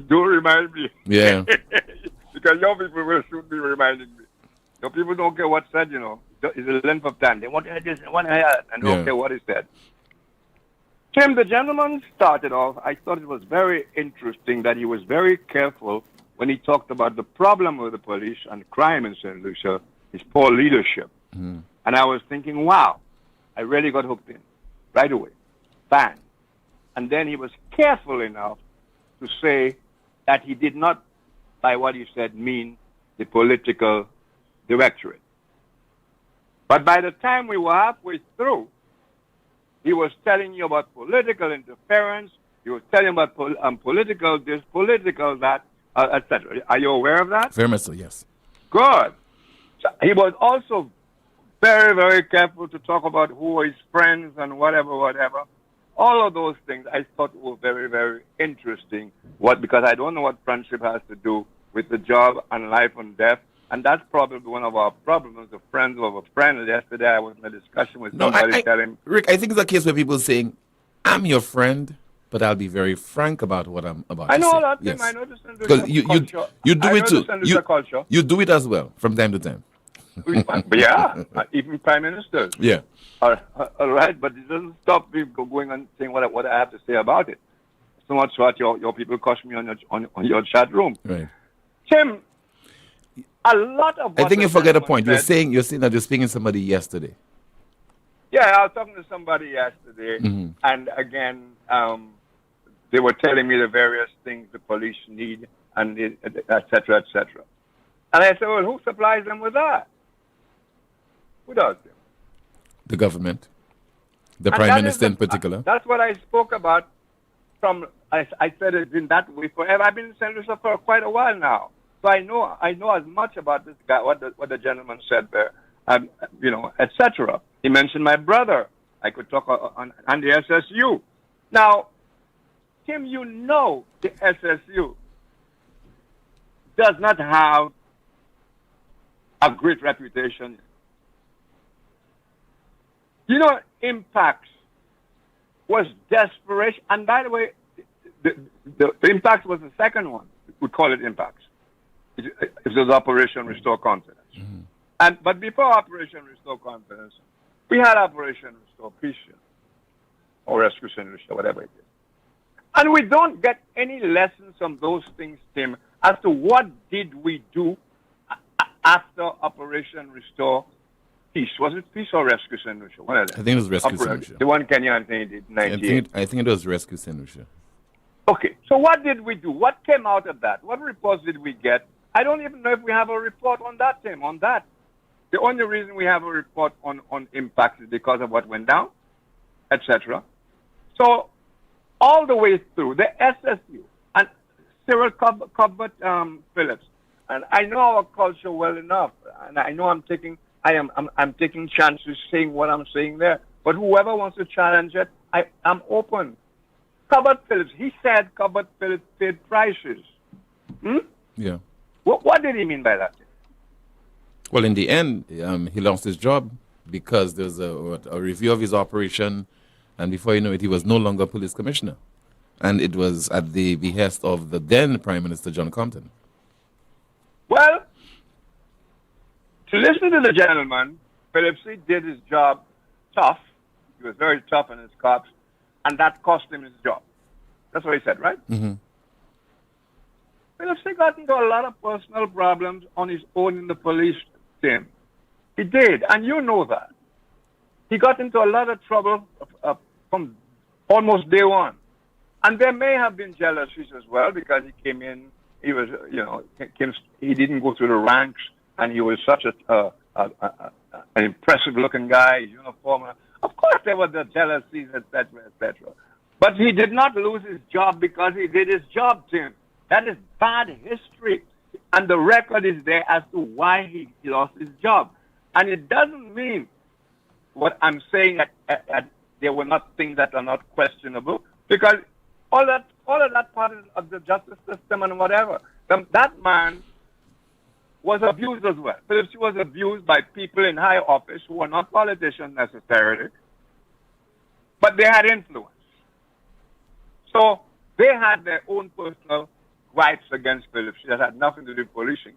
Don't remind me. Yeah. Because your people will soon be reminding me. Your people don't care what's said. You know, it's the length of time. They want to hear this, they want to hear that, and don't care what is said. Tim, the gentleman started off, I thought it was very interesting that he was very careful when he talked about the problem with the police and crime in St. Lucia is poor leadership. Mm-hmm. And I was thinking, wow, I really got hooked in right away. Bang. And then he was careful enough to say that he did not, by what he said, mean the political directorate. But by the time we were halfway through, he was telling you about political interference. He was telling you about political this, political that, etc. Are you aware of that? Very much so, yes. Good. So he was also very, very careful to talk about who were his friends and whatever. All of those things I thought were very, very interesting. Because I don't know what friendship has to do with the job and life and death. And that's probably one of our problems, the friends of a friend. Yesterday I was in a discussion with somebody telling... Rick, I think it's a case where people are saying, I'm your friend, but I'll be very frank about what I'm about to say. I know that, Tim. Yes. I know this is Because you do it too. Culture. You do it as well from time to time. Yeah, even prime ministers. Yeah. All right, but it doesn't stop me going on saying what I have to say about it. So much so that your people cost me on your chat room. Right. Tim, a lot of I think you forget a point. You're saying that you're speaking to somebody yesterday. Yeah, I was talking to somebody yesterday, and again, they were telling me the various things the police need, and et cetera, et cetera. And I said, well, who supplies them with that? Who does them? The government. The Prime Minister in particular. That's what I spoke about. I said it's been that way forever. I've been in St. Lucia for quite a while now. So I know as much about this guy, what the gentleman said there, etc. He mentioned my brother. I could talk on the SSU. Now, Tim, you know the SSU does not have a great reputation. You know, Impacts was desperation. And by the way, the Impacts was the second one. We call it Impacts. It was Operation Restore Confidence. But before Operation Restore Confidence, we had Operation Restore Peace, or Rescue St. Lucia, whatever it is. And we don't get any lessons from those things, Tim, as to what did we do after Operation Restore Peace. Was it Peace or Rescue St. Lucia? One of them. I think it was Rescue St. Lucia. The one Kenya Anthony did in 98. I think it was Rescue St. Lucia. Okay, so what did we do? What came out of that? What reports did we get? I don't even know if we have a report on that, Tim, on that. The only reason we have a report on impact is because of what went down, etc. So all the way through, the SSU and Cyril Cuthbert Phillips, and I know our culture well enough, and I know I'm taking chances saying what I'm saying there. But whoever wants to challenge it, I'm open. Cuthbert Phillips, he said Cuthbert Phillips paid prices. Yeah. What did he mean by that? Well, in the end, he lost his job because there was a review of his operation, and before you know it, he was no longer police commissioner. And it was at the behest of the then Prime Minister, John Compton. Well, to listen to the gentleman, Phillips did his job tough. He was very tough on his cops, and that cost him his job. That's what he said, right? Mm-hmm. Phillips got into a lot of personal problems on his own in the police team. He did, and you know that. He got into a lot of trouble from almost day one. And there may have been jealousies as well, because he came in, he was, he didn't go through the ranks, and he was such an impressive-looking guy, uniform. Of course, there were the jealousies, etc., etc. But he did not lose his job because he did his job, Tim. That is bad history. And the record is there as to why he lost his job. And it doesn't mean what I'm saying that there were not things that are not questionable, because all of that part of the justice system and whatever, that man was abused as well. Phillips was abused by people in high office who were not politicians necessarily, but they had influence. So they had their own personal gripes against Phillips that had nothing to do with policing.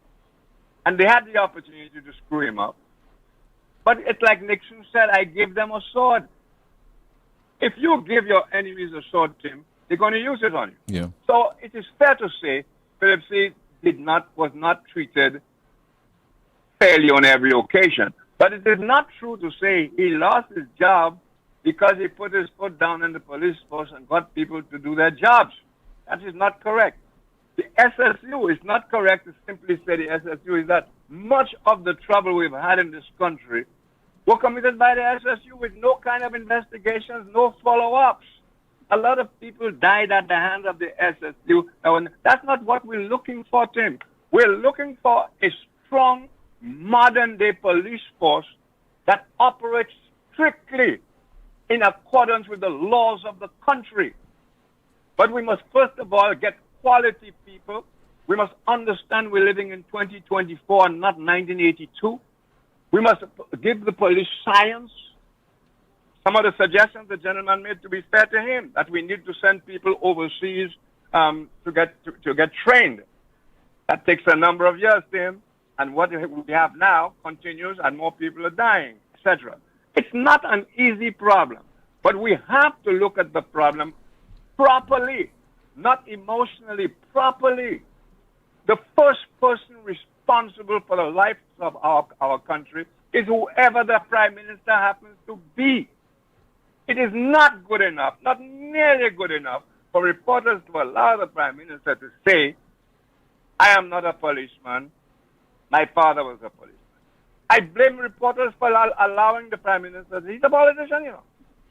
And they had the opportunity to screw him up. But it's like Nixon said, I give them a sword. If you give your enemies a sword, Tim, they're going to use it on you. Yeah. So it is fair to say Phillips was not treated fairly on every occasion. But it is not true to say he lost his job because he put his foot down in the police force and got people to do their jobs. That is not correct. The SSU is not correct to simply say the SSU is that much of the trouble we've had in this country were committed by the SSU with no kind of investigations, no follow-ups. A lot of people died at the hands of the SSU. That's not what we're looking for, Tim. We're looking for a strong, modern-day police force that operates strictly in accordance with the laws of the country. But we must first of all get quality people. We must understand we're living in 2024 and not 1982. We must give the police science. Some of the suggestions the gentleman made, to be fair to him, that we need to send people overseas to get trained. That takes a number of years, Tim, and what we have now continues, and more people are dying, etc. It's not an easy problem, but we have to look at the problem properly, not emotionally, properly. The first person responsible for the life of our country is whoever the Prime Minister happens to be. It is not good enough, not nearly good enough, for reporters to allow the Prime Minister to say, I am not a policeman, my father was a policeman. I blame reporters for allowing the Prime Minister, he's a politician,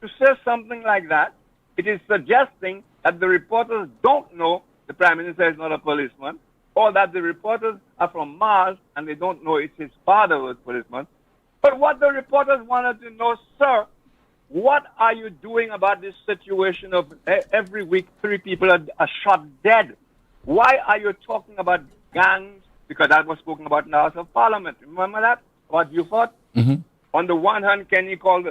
to say something like that. It is suggesting that the reporters don't know the Prime Minister is not a policeman, or that the reporters are from Mars and they don't know it's his father was a policeman. But what the reporters wanted to know, sir, what are you doing about this situation of every week 3 people are shot dead? Why are you talking about gangs because that was spoken about in the House of Parliament. Remember that? What you thought? Mm-hmm. On the one hand, Kenny called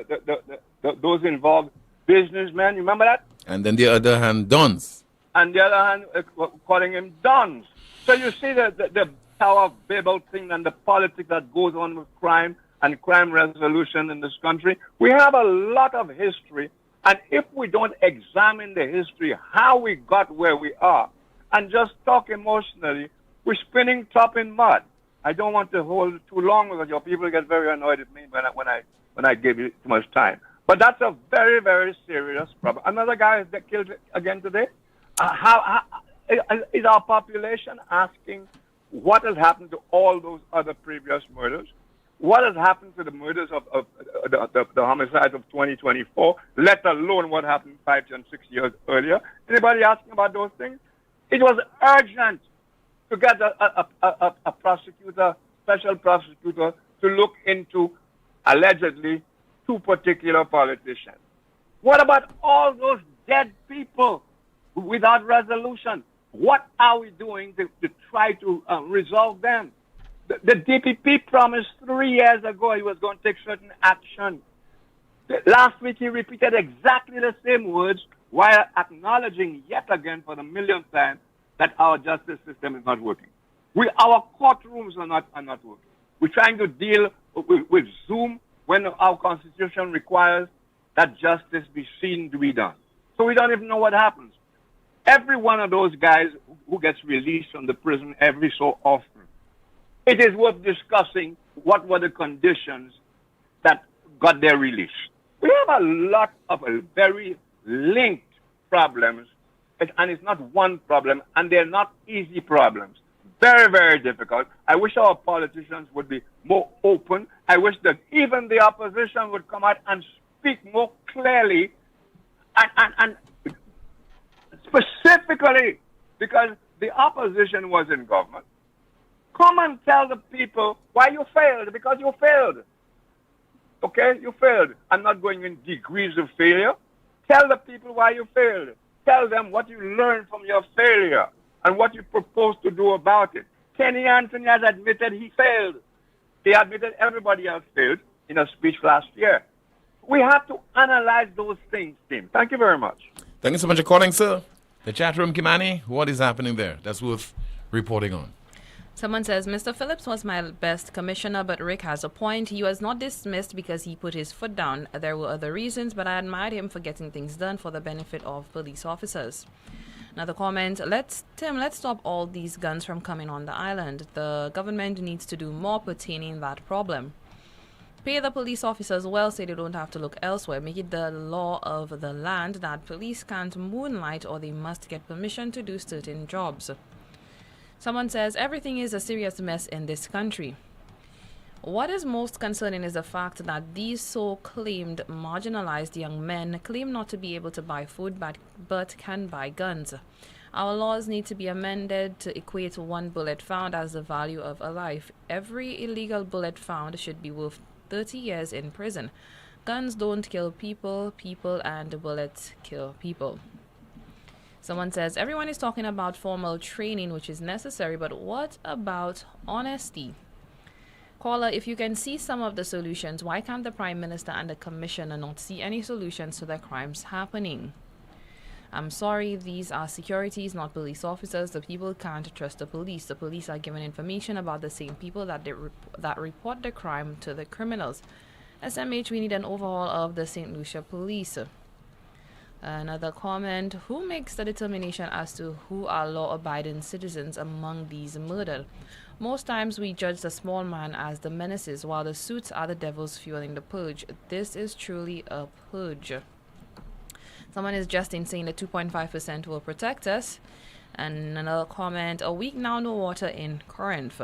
those involved businessmen. You remember that? And then the other hand, dons. And the other hand, calling him dons. So you see the Tower of Babel thing and the politics that goes on with crime and crime resolution in this country. We have a lot of history, and if we don't examine the history, how we got where we are, and just talk emotionally, we're spinning top in mud. I don't want to hold too long because your people get very annoyed at me when I give you too much time. But that's a very, very serious problem. Another guy is killed again today. How is our population asking what has happened to all those other previous murders? What has happened to the murders of the homicides of 2024, let alone what happened 5 and 6 years earlier? Anybody asking about those things? It was urgent to get a prosecutor, special prosecutor, to look into allegedly 2 particular politicians. What about all those dead people without resolution? What are we doing to try to resolve them? The DPP promised 3 years ago he was going to take certain action. Last week he repeated exactly the same words while acknowledging yet again for the millionth time that our justice system is not working. Our courtrooms are not working. We're trying to deal with Zoom when our Constitution requires that justice be seen to be done. So we don't even know what happens. Every one of those guys who gets released from the prison every so often, it is worth discussing what were the conditions that got their release. We have a lot of very linked problems, and it's not one problem, and they're not easy problems. Very, very difficult. I wish our politicians would be more open. I wish that even the opposition would come out and speak more clearly and specifically, because the opposition was in government. Come and tell the people why you failed, because you failed. Okay? You failed. I'm not going in degrees of failure. Tell the people why you failed. Tell them what you learned from your failure and what you propose to do about it. Kenny Anthony has admitted he failed. He admitted everybody else failed in a speech last year. We have to analyze those things, Tim. Thank you very much. Thank you so much for calling, sir. The chat room, Kimani, what is happening there? That's worth reporting on. Someone says, Mr. Phillips was my best commissioner, but Rick has a point. He was not dismissed because he put his foot down. There were other reasons, but I admired him for getting things done for the benefit of police officers. Another comment, let's stop all these guns from coming on the island. The government needs to do more pertaining that problem. Pay the police officers well so they don't have to look elsewhere. Make it the law of the land that police can't moonlight or they must get permission to do certain jobs. Someone says, everything is a serious mess in this country. What is most concerning is the fact that these so-claimed marginalized young men claim not to be able to buy food but can buy guns. Our laws need to be amended to equate one bullet found as the value of a life. Every illegal bullet found should be worth 30 years in prison. Guns don't kill people, people and bullets kill people. Someone says, everyone is talking about formal training, which is necessary, but what about honesty? Caller, if you can see some of the solutions, why can't the Prime Minister and the Commissioner not see any solutions to the crimes happening? I'm sorry, these are securities, not police officers. The people can't trust the police. The police are given information about the same people that report the crime to the criminals. SMH, we need an overhaul of the St. Lucia Police. Another comment, who makes the determination as to who are law-abiding citizens among these murdered? Most times we judge the small man as the menaces, while the suits are the devils fueling the purge. This is truly a purge. Someone is just saying that 2.5% will protect us. And another comment, a week now, no water in Corinth.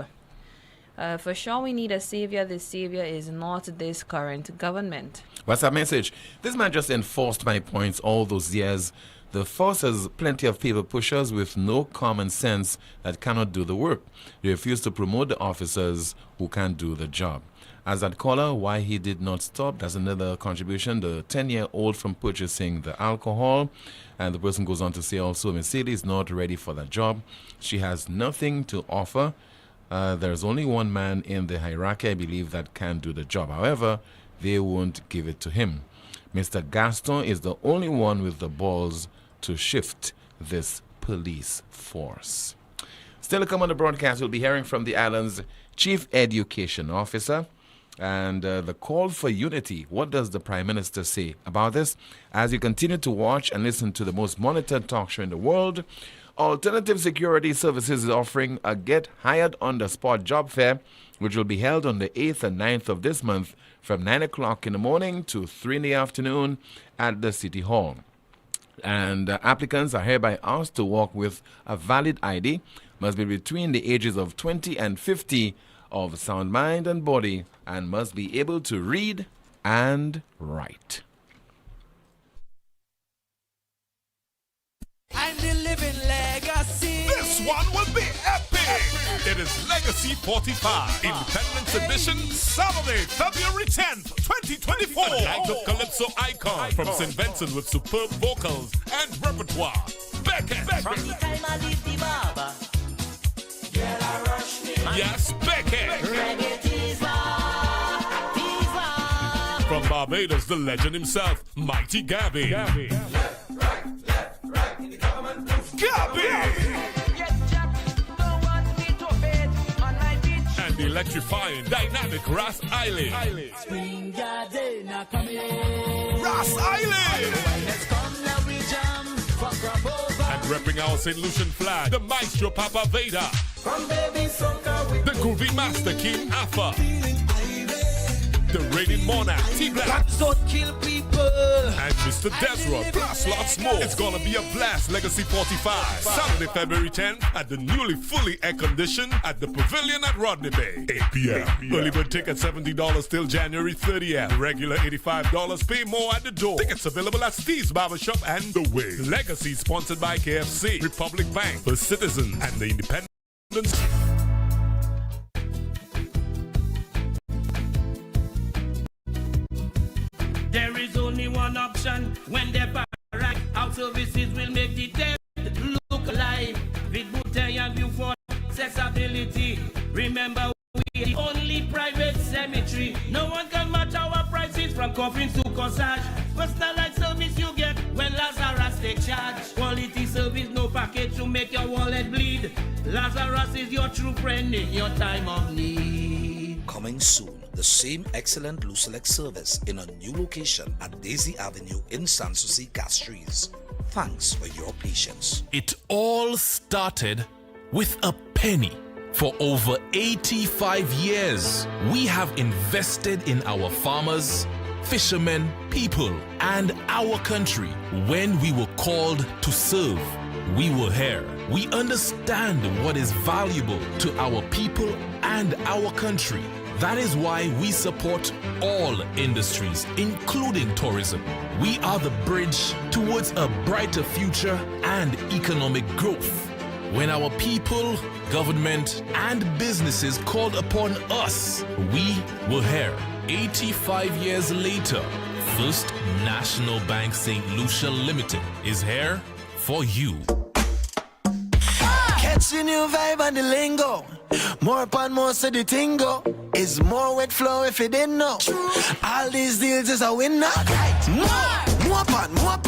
For sure we need a savior. This savior is not this current government. What's that message? This man just enforced my points all those years. The force has plenty of people pushers with no common sense that cannot do the work. They refuse to promote the officers who can't do the job. As that caller, why he did not stop, that's another contribution. The 10-year-old from purchasing the alcohol. And the person goes on to say also, Mercedes is not ready for that job. She has nothing to offer. There's only one man in the hierarchy, I believe, that can do the job. However, they won't give it to him. Mr. Gaston is the only one with the balls to shift this police force. Still to come on the broadcast, we'll be hearing from the island's Chief Education Officer and the call for unity. What does the Prime Minister say about this? As you continue to watch and listen to the most monitored talk show in the world, Alternative Security Services is offering a Get Hired on the Spot job fair, which will be held on the 8th and 9th of this month from 9 o'clock in the morning to 3 in the afternoon at the City Hall. And applicants are hereby asked to walk with a valid ID, must be between the ages of 20 and 50, of sound mind and body, and must be able to read and write. I'm the living legacy. This one will be epic. It is Legacy 45, Independence Edition, Saturday, February 10th, 2024. A night of Calypso icon from St. Vincent with superb vocals and repertoire. Beckett. From the time I leave the barber, girl, I rush me. Yes, Beckett. Reggae teaser. From Barbados, the legend himself, Mighty Gabby. Gabby. And the electrifying, dynamic Ras Island. Ras Island. And repping our St. Lucian flag, the Maestro Papa Veda. The Groovy Master King Alpha. The reigning monarch T-Black. Don't kill people. And Mr. Desra, plus lots more. It's gonna be a blast. Legacy 45, Saturday, February 10th at the newly fully air-conditioned at the Pavilion at Rodney Bay, 8 p.m. Early bird ticket $70 till January 30th. Regular $85. Pay more at the door. Tickets available at Steve's Barbershop and The Way. Legacy sponsored by KFC, Republic Bank, First Citizen, and the Independence. There is only one option when they're back. Our services will make the dead look alive. With Bouteille and view for accessibility. Remember, we're the only private cemetery. No one can match our prices from coffins to corsage. Personalized service you get when Lazarus take charge. Quality service, no package to make your wallet bleed. Lazarus is your true friend in your time of need. Coming soon, the same excellent Lucelec service in a new location at Daisy Avenue in Sanssouci, Castries. Thanks for your patience. It all started with a penny. For over 85 years, we have invested in our farmers, fishermen, people, and our country. When we were called to serve, we were here. We understand what is valuable to our people and our country. That is why we support all industries, including tourism. We are the bridge towards a brighter future and economic growth. When our people, government, and businesses called upon us, we were here. 85 years later, First National Bank St. Lucia Limited is here for you. Catch the new vibe and the lingo. More upon more so the tingo. Is more wet flow if you didn't know. All these deals is a winner. More upon more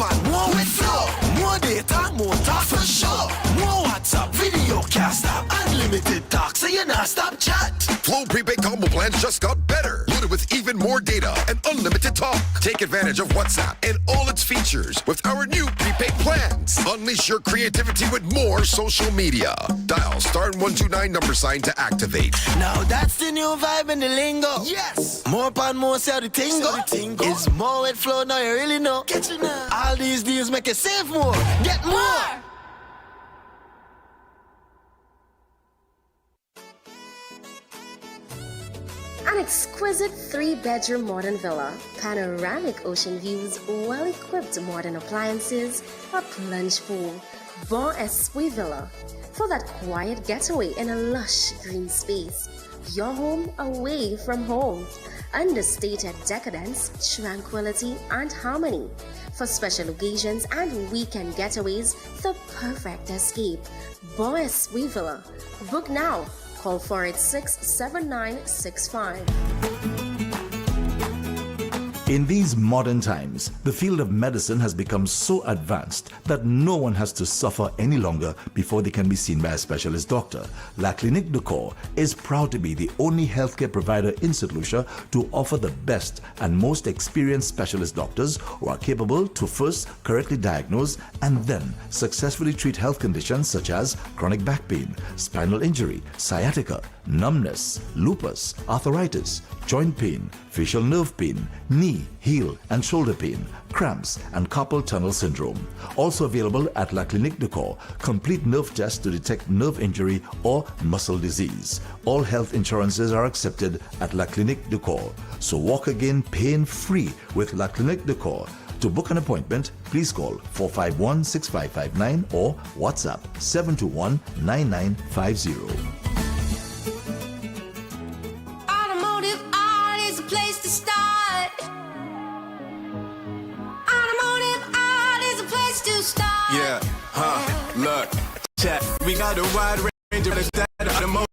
wet flow. More data, more talk for sure. More WhatsApp, video, cast app, unlimited talk, so you not stop chat. Flow prepaid combo plans just got better. Loaded with even more data and unlimited talk. Take advantage of WhatsApp and all its features with our new prepaid plans. Unleash your creativity with more social media. Dial *129 to activate. Now that's the new vibe in the lingo. Yes. More upon more, say the tingo. Is more wet flow, now you really know. Get you now. All these deals make you save more. Get more. An exquisite 3-bedroom modern villa, panoramic ocean views, well-equipped modern appliances, a plunge pool. Bon Esprit Villa. For that quiet getaway in a lush green space. Your home away from home. Understated decadence, tranquility, and harmony. For special occasions and weekend getaways, the perfect escape. Bon Esprit Villa. Book now. Call 486-7965. In these modern times, the field of medicine has become so advanced that no one has to suffer any longer before they can be seen by a specialist doctor. La Clinique de Corps is proud to be the only healthcare provider in St. Lucia to offer the best and most experienced specialist doctors who are capable to first correctly diagnose and then successfully treat health conditions such as chronic back pain, spinal injury, sciatica, numbness, lupus, arthritis, joint pain, facial nerve pain, knee, heel and shoulder pain, cramps and carpal tunnel syndrome. Also available at La Clinique de Corps, complete nerve tests to detect nerve injury or muscle disease. All health insurances are accepted at La Clinique de Corps. So walk again pain-free with La Clinique de Corps. To book an appointment, please call 451-6559 or WhatsApp 721-9950. Automotive art is a place to start. Automotive art is a place to start. Yeah, look, check. We got a wide range of that automotive.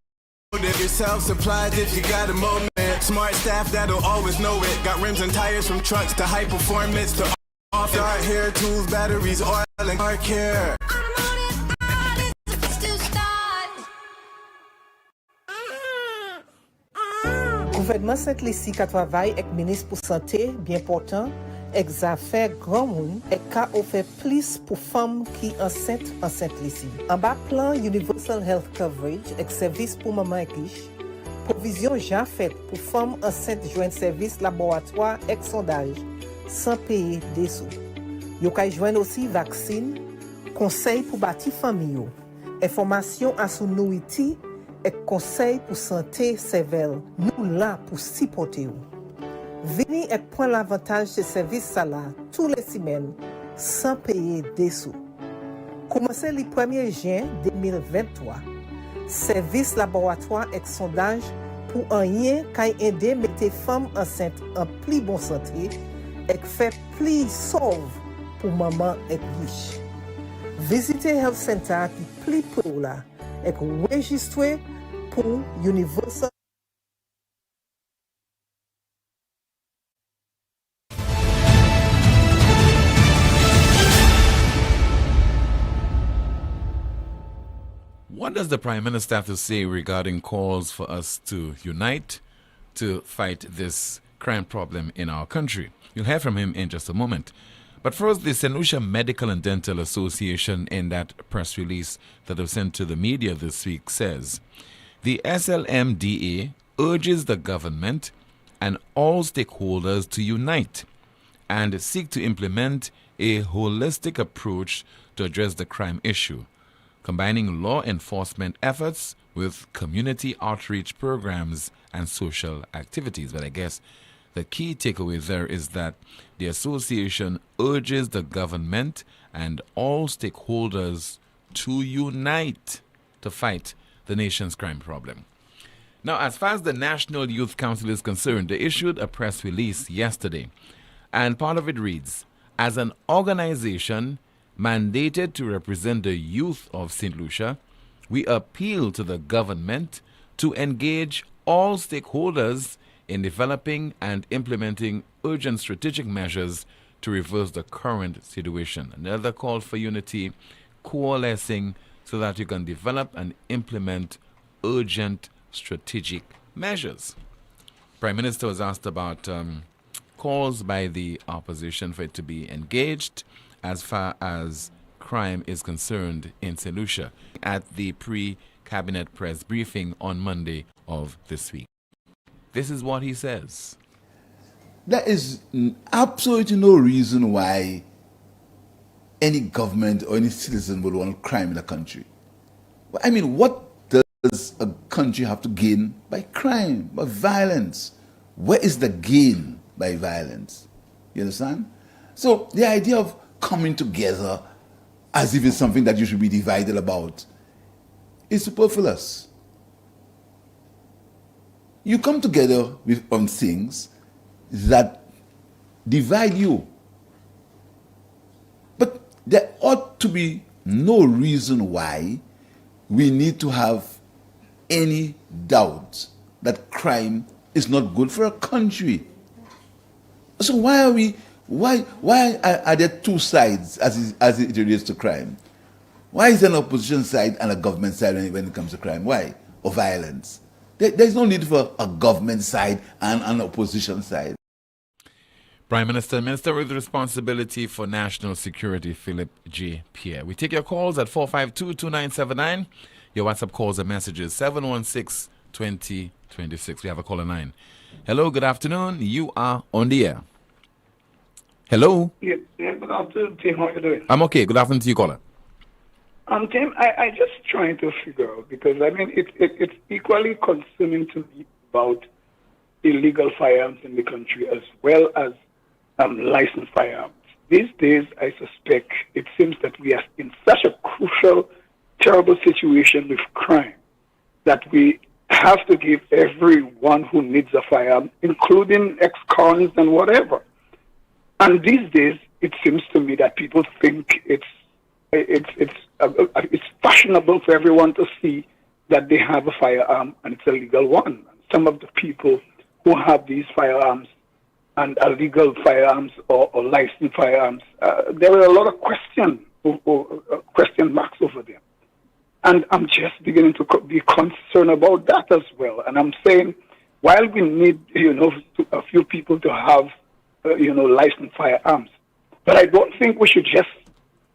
Yourself supplied if you got a moment. Smart staff that'll always know it. Got rims and tires from trucks to high performance to off yard hair tools, batteries, oil and car care. Automotive art is a place to start. Gouvernement Saint-Lucie qui travaille avec ministre pour santé bien portant, ex affaires grand monde et ka offert plus pour femmes qui enceintes en Saint-Lucie. En bas plan Universal Health Coverage avec service pour maman et riche. Provision déjà faite pour femmes enceintes joindre service laboratoire et sondage sans payer des sous. Yo kay joindre aussi vaccine, conseil pour bâtir famille yo, information à sous nourriture et conseil pour santé sévère. Nous là pour supporter vous. Venez et prendre l'avantage de service ça là tous les semaines sans payer des sous. Commencez le 1er juin 2023. Service laboratoire et sondage pour un lien qui aide à mettre femmes enceintes en plus bonne santé et fait plus sauve pour maman et riche. Visitez Health Center qui plus pour là et enregistrez pour Universal. What does the Prime Minister have to say regarding calls for us to unite to fight this crime problem in our country? You'll hear from him in just a moment. But first, the St. Lucia Medical and Dental Association, in that press release that was sent to the media this week, says the SLMDA urges the government and all stakeholders to unite and seek to implement a holistic approach to address the crime issue, combining law enforcement efforts with community outreach programs and social activities. But I guess the key takeaway there is that the association urges the government and all stakeholders to unite to fight the nation's crime problem. Now, as far as the National Youth Council is concerned, they issued a press release yesterday, and part of it reads, as an organization mandated to represent the youth of St. Lucia, we appeal to the government to engage all stakeholders in developing and implementing urgent strategic measures to reverse the current situation. Another call for unity, coalescing so that you can develop and implement urgent strategic measures. Prime Minister was asked about calls by the opposition for it to be engaged as far as crime is concerned in St. Lucia at the pre-cabinet press briefing on Monday of this week. This is what he says. There is absolutely no reason why any government or any citizen would want crime in the country. I mean, what does a country have to gain by crime, by violence? Where is the gain by violence? You understand? So the idea of coming together as if it's something that you should be divided about is superfluous. You come together on things that divide you. But there ought to be no reason why we need to have any doubt that crime is not good for a country. So why are there two sides as it relates to crime? Why is there an opposition side and a government side when it comes to crime? Why? Or violence? There's no need for a government side and an opposition side. Prime Minister, Minister with responsibility for national security, Philip J. Pierre. We take your calls at 452-2979. Your WhatsApp calls and messages 716-2026. We have a caller 9. Hello, good afternoon. You are on the air. Hello. Yeah, good afternoon, Tim. How are you doing? I'm okay. Good afternoon to you, caller. Tim, I just trying to figure out, because I mean it's equally concerning to me about illegal firearms in the country as well as licensed firearms. These days, I suspect it seems that we are in such a crucial, terrible situation with crime that we have to give everyone who needs a firearm, including ex-cons and whatever. And these days, it seems to me that people think it's fashionable for everyone to see that they have a firearm and it's a legal one. Some of the people who have these firearms and illegal firearms or licensed firearms, there are a lot of question marks over them. And I'm just beginning to be concerned about that as well. And I'm saying, while we need, a few people to have, licensed firearms, but I don't think we should just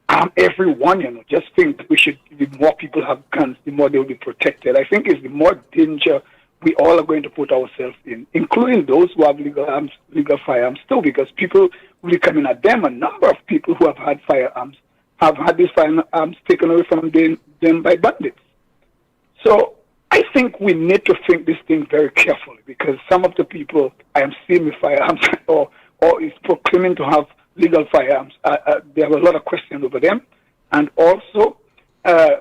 arm everyone, just think the more people have guns, the more they will be protected. I think it's the more danger we all are going to put ourselves in, including those who have legal firearms too, because people will be coming at them. A number of people who have had firearms have had these firearms taken away from them by bandits. So I think we need to think this thing very carefully, because some of the people I am seeing with firearms or is proclaiming to have legal firearms, there are a lot of questions over them. And also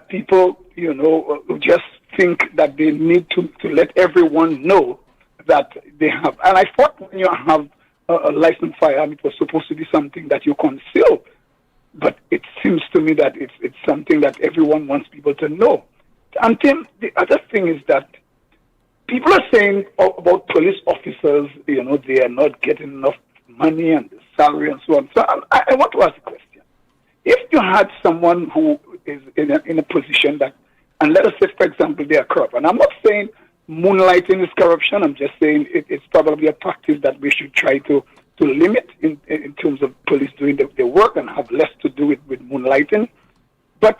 people, who just think that they need to let everyone know that they have. And I thought when you have a licensed firearm, it was supposed to be something that you conceal. But it seems to me that it's something that everyone wants people to know. And Tim, the other thing is that people are saying about police officers, they are not getting enough money and the salary and so on. So I want to ask a question. If you had someone who is in a position that, and let us say, for example, they are corrupt, and I'm not saying moonlighting is corruption, I'm just saying it's probably a practice that we should try to limit in terms of police doing their work and have less to do with moonlighting. But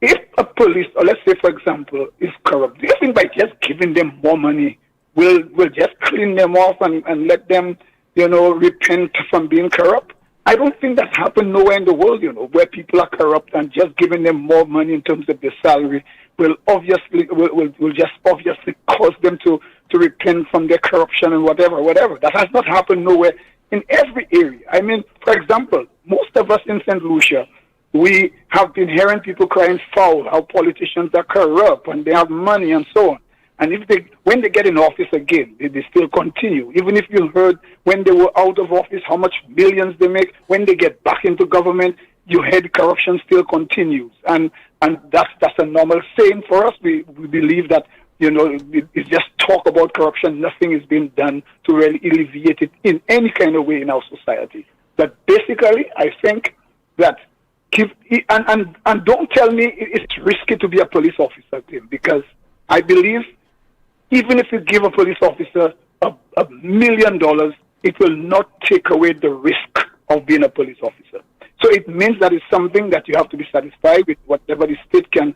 if a police, or let's say, for example, is corrupt, do you think by just giving them more money, we'll just clean them off and let them, repent from being corrupt? I don't think that happened nowhere in the world, where people are corrupt, and just giving them more money in terms of their salary will just obviously cause them to repent from their corruption and whatever. That has not happened nowhere in every area. I mean, for example, most of us in St. Lucia, we have been hearing people crying foul, how politicians are corrupt and they have money and so on. And when they get in office again, they still continue. Even if you heard when they were out of office how much millions they make, when they get back into government, you heard corruption still continues. And that's a normal saying for us. We believe that, it's just talk about corruption. Nothing is being done to really alleviate it in any kind of way in our society. But basically, I think that and don't tell me it's risky to be a police officer, Tim, because I believe even if you give a police officer $1 million, it will not take away the risk of being a police officer. So it means that it's something that you have to be satisfied with, whatever the state can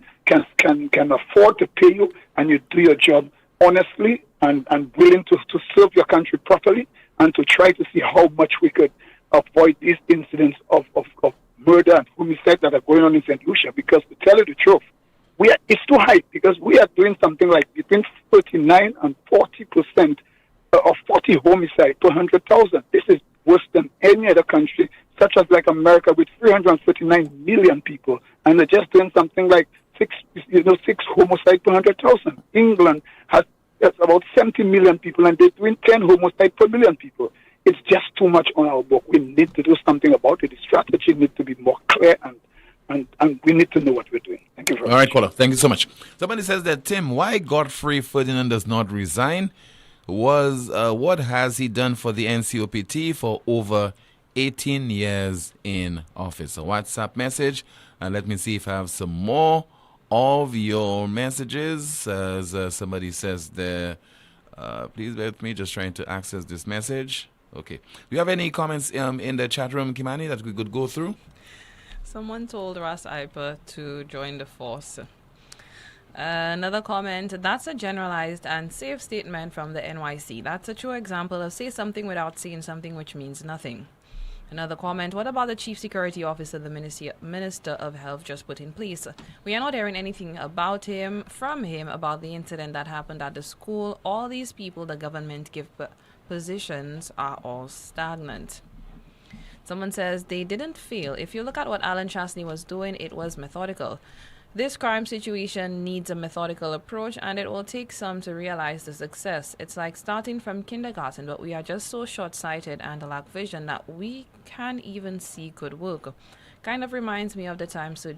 afford to pay you, and you do your job honestly and willing to serve your country properly, and to try to see how much we could avoid these incidents of murder and homicide that are going on in St. Lucia. Because to tell you the truth, it's too high, because we are doing something like between 39 and 40% of 40 homicides per 100,000. This is worse than any other country, such as like America with 339 million people, and they're just doing something like 6 homicides per 100,000. England has about 70 million people, and they're doing 10 homicides per million people. It's just too much on our book. We need to do something about it. The strategy needs to be more clear, and we need to know what we're doing. Thank you. Thank you very All right, caller. Thank you so much. Somebody says that, Tim, why Godfrey Ferdinand does not resign was what has he done for the NCOPT for over 18 years in office? A WhatsApp message. And let me see if I have some more of your messages. As somebody says there, please bear with me, just trying to access this message. Okay. Do you have any comments in the chat room, Kimani, that we could go through? Someone told Ras Iper to join the force. Another comment, that's a generalized and safe statement from the NYC. That's a true example of say something without saying something, which means nothing. Another comment, what about the chief security officer the Minister of Health just put in place? We are not hearing anything from him about the incident that happened at the school. All these people the government give positions are all stagnant. Someone says they didn't fail. If you look at what Alan Chastney was doing, it was methodical. This crime situation needs a methodical approach, and it will take some to realize the success. It's like starting from kindergarten, but we are just so short-sighted and lack vision that we can't even see good work. Kind of reminds me of the time of Sir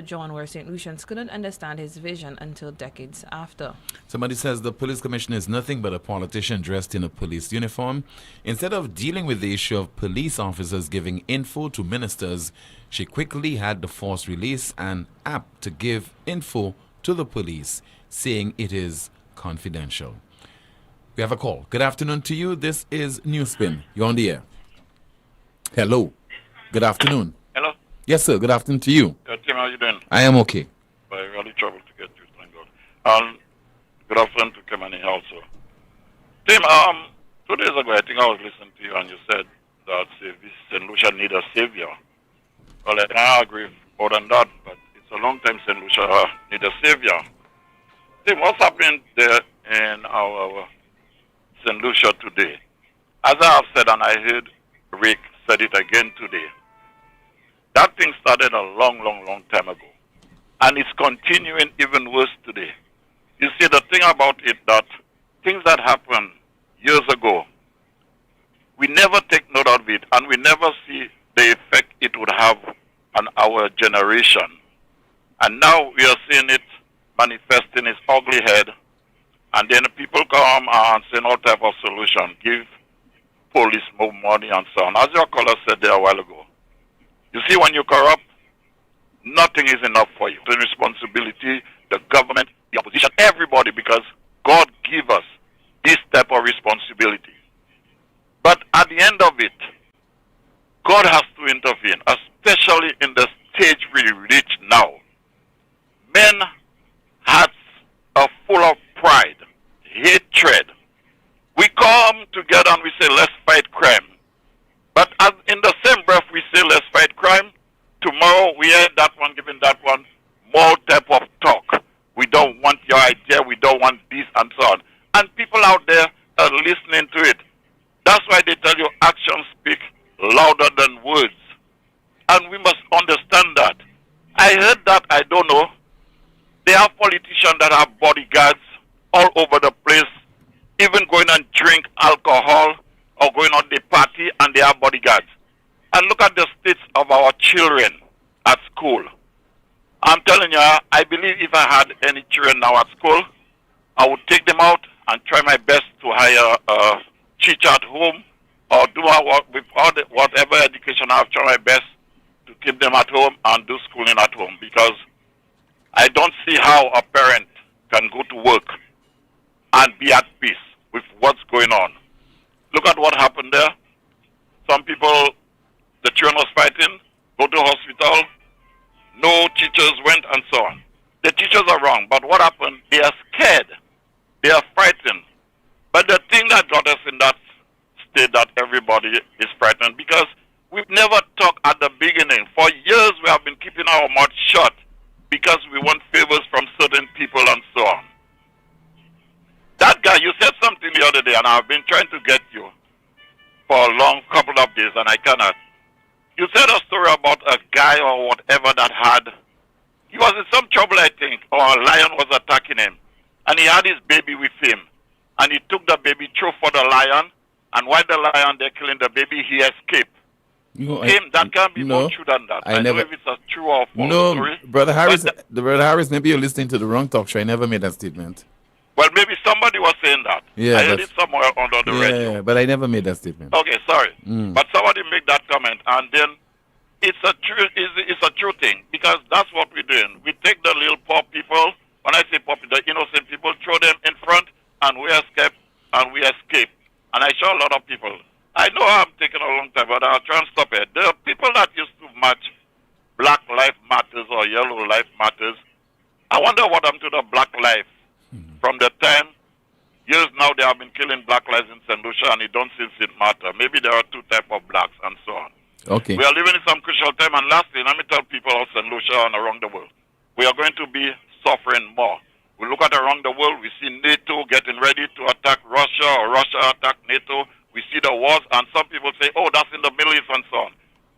John, where St. Lucians couldn't understand his vision until decades after. Somebody says the police commissioner is nothing but a politician dressed in a police uniform. Instead of dealing with the issue of police officers giving info to ministers, she quickly had the force release an app to give info to the police, saying it is confidential. We have a call. Good afternoon to you. This is NewsSpin. You're on the air. Hello. Good afternoon. Hello. Yes, sir. Good afternoon to you. Tim, how you doing? I am okay. I really trouble to get you, thank God. Good afternoon to Kemani also. Tim, 2 days ago, I think I was listening to you and you said that St. Lucia need a savior. Well, I agree more than that, but it's a long time St. Lucia need a savior. Tim, what's happening there in our St. Lucia today? As I have said, and I heard Rick said it again today, that thing started a long time ago. And it's continuing even worse today. You see, the thing about it, that things that happened years ago, we never take note of it, and we never see the effect it would have on our generation. And now we are seeing it manifesting its ugly head, and then people come and say all type of solution, give police more money and so on. As your caller said there a while ago, you see, when you corrupt, nothing is enough for you. The responsibility, the government, the opposition, everybody, because God gave us this type of responsibility. But at the end of it, God has to intervene, especially in the stage we reach now. Men hearts are full of pride, hatred. We come together and we say, let's fight crime. But as in the same breath we say, let's fight crime, tomorrow we hear that one giving that one more type of talk. We don't want your idea, we don't want this and so on. And people out there are listening to it. That's why they tell you actions speak louder than words. And we must understand that. I heard that, I don't know. They have politicians that have bodyguards all over the place, even going and drink alcohol or going on the party and they have bodyguards. And look at the states of our children at school. I'm telling you, I believe if I had any children now at school, I would take them out and try my best to hire a teacher at home or do with all whatever education I have, try my best to keep them at home and do schooling at home, because I don't see how a parent can go to work and be at peace with what's going on. Look at what happened there. Some people, the children was fighting, go to hospital, no teachers went and so on. The teachers are wrong, but what happened? They are scared. They are frightened. But the thing that got us in that state that everybody is frightened, because we've never talked at the beginning. For years we have been keeping our mouth shut because we want favors from certain people and so on. That guy, you said something the other day, and I've been trying to get you for a long couple of days, and I cannot. You said a story about a guy or whatever that he was in some trouble, I think, or a lion was attacking him, and he had his baby with him, and he took the baby through for the lion, and while the lion, they're killing the baby, he escaped. Tim, that can be more true than that. I know if it's a true or false story. Brother Harris, maybe you're listening to the wrong talk show. I never made that statement. Well, maybe somebody was saying that. Yeah, I heard it somewhere under the radio. Yeah, but I never made that statement. Okay, sorry. But somebody make that comment, and then it's a true thing, because that's what we're doing. We take the little poor people, when I say poor people, the innocent people, throw them in front, and we escape. And I show a lot of people. I know I'm taking a long time, but I'll try and stop it. There are people that used to match Black Life Matters or Yellow Life Matters. I wonder what happened to the Black Life. From the time, years now, they have been killing black lives in St. Lucia, and it don't seem it matter. Maybe there are two types of blacks, and so on. Okay. We are living in some crucial time, and lastly, let me tell people of St. Lucia and around the world, we are going to be suffering more. We look at around the world, we see NATO getting ready to attack Russia, or Russia attack NATO. We see the wars, and some people say, oh, that's in the Middle East and so on.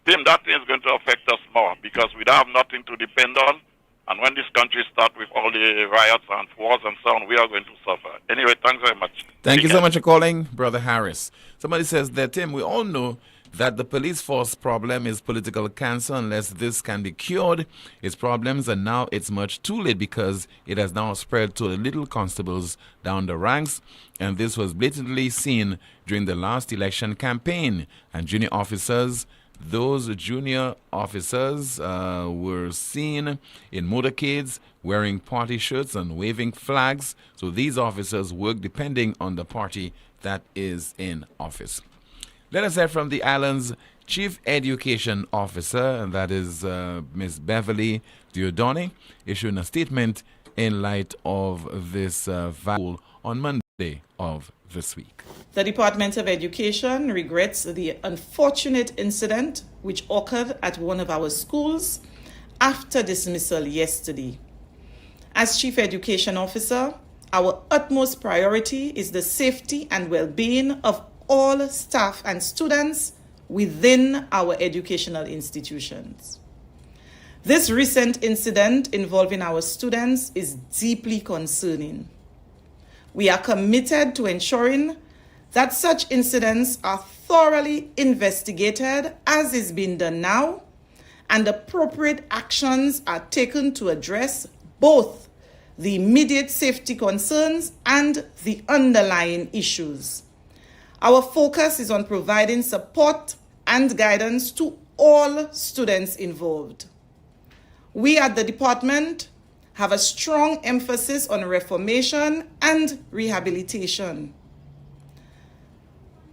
Tim, that thing is going to affect us more, because we don't have nothing to depend on. And when this country starts with all the riots and wars and so on, we are going to suffer. Anyway, thanks very much. Thank you so much for calling, Brother Harris. Somebody says that, Tim, we all know that the police force problem is political cancer unless this can be cured. Its problems, and now it's much too late because it has now spread to the little constables down the ranks. And this was blatantly seen during the last election campaign. And junior officers, those junior officers were seen in motorcades wearing party shirts and waving flags. So these officers work depending on the party that is in office. Let us hear from the island's Chief Education Officer, and that is Ms. Beverly Diodoni, issuing a statement in light of this vote on Monday of this week. The Department of Education regrets the unfortunate incident which occurred at one of our schools after dismissal yesterday. As Chief Education Officer, our utmost priority is the safety and well-being of all staff and students within our educational institutions. This recent incident involving our students is deeply concerning. We are committed to ensuring that such incidents are thoroughly investigated, as is being done now, and appropriate actions are taken to address both the immediate safety concerns and the underlying issues. Our focus is on providing support and guidance to all students involved. We at the department have a strong emphasis on reformation and rehabilitation.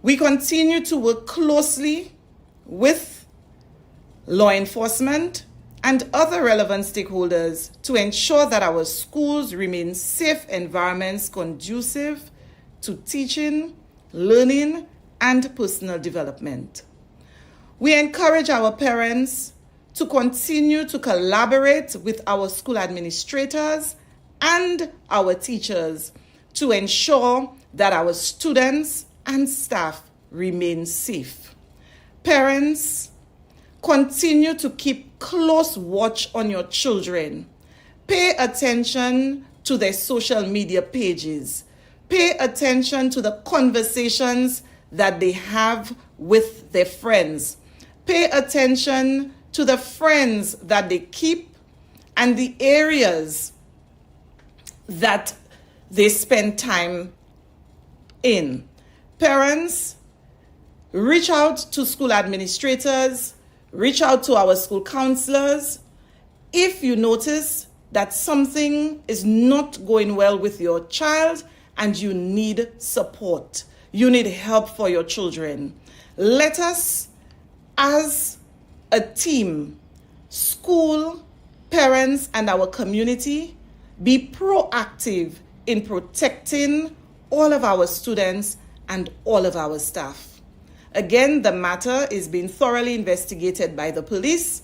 We continue to work closely with law enforcement and other relevant stakeholders to ensure that our schools remain safe environments conducive to teaching, learning, and personal development. We encourage our parents to continue to collaborate with our school administrators and our teachers to ensure that our students and staff remain safe. Parents, continue to keep close watch on your children. Pay attention to their social media pages. Pay attention to the conversations that they have with their friends. Pay attention to the friends that they keep and the areas that they spend time in. Parents, reach out to school administrators, reach out to our school counselors. If you notice that something is not going well with your child and you need support, you need help for your children, let us, as a team, school, parents, and our community, be proactive in protecting all of our students and all of our staff. Again, the matter is being thoroughly investigated by the police,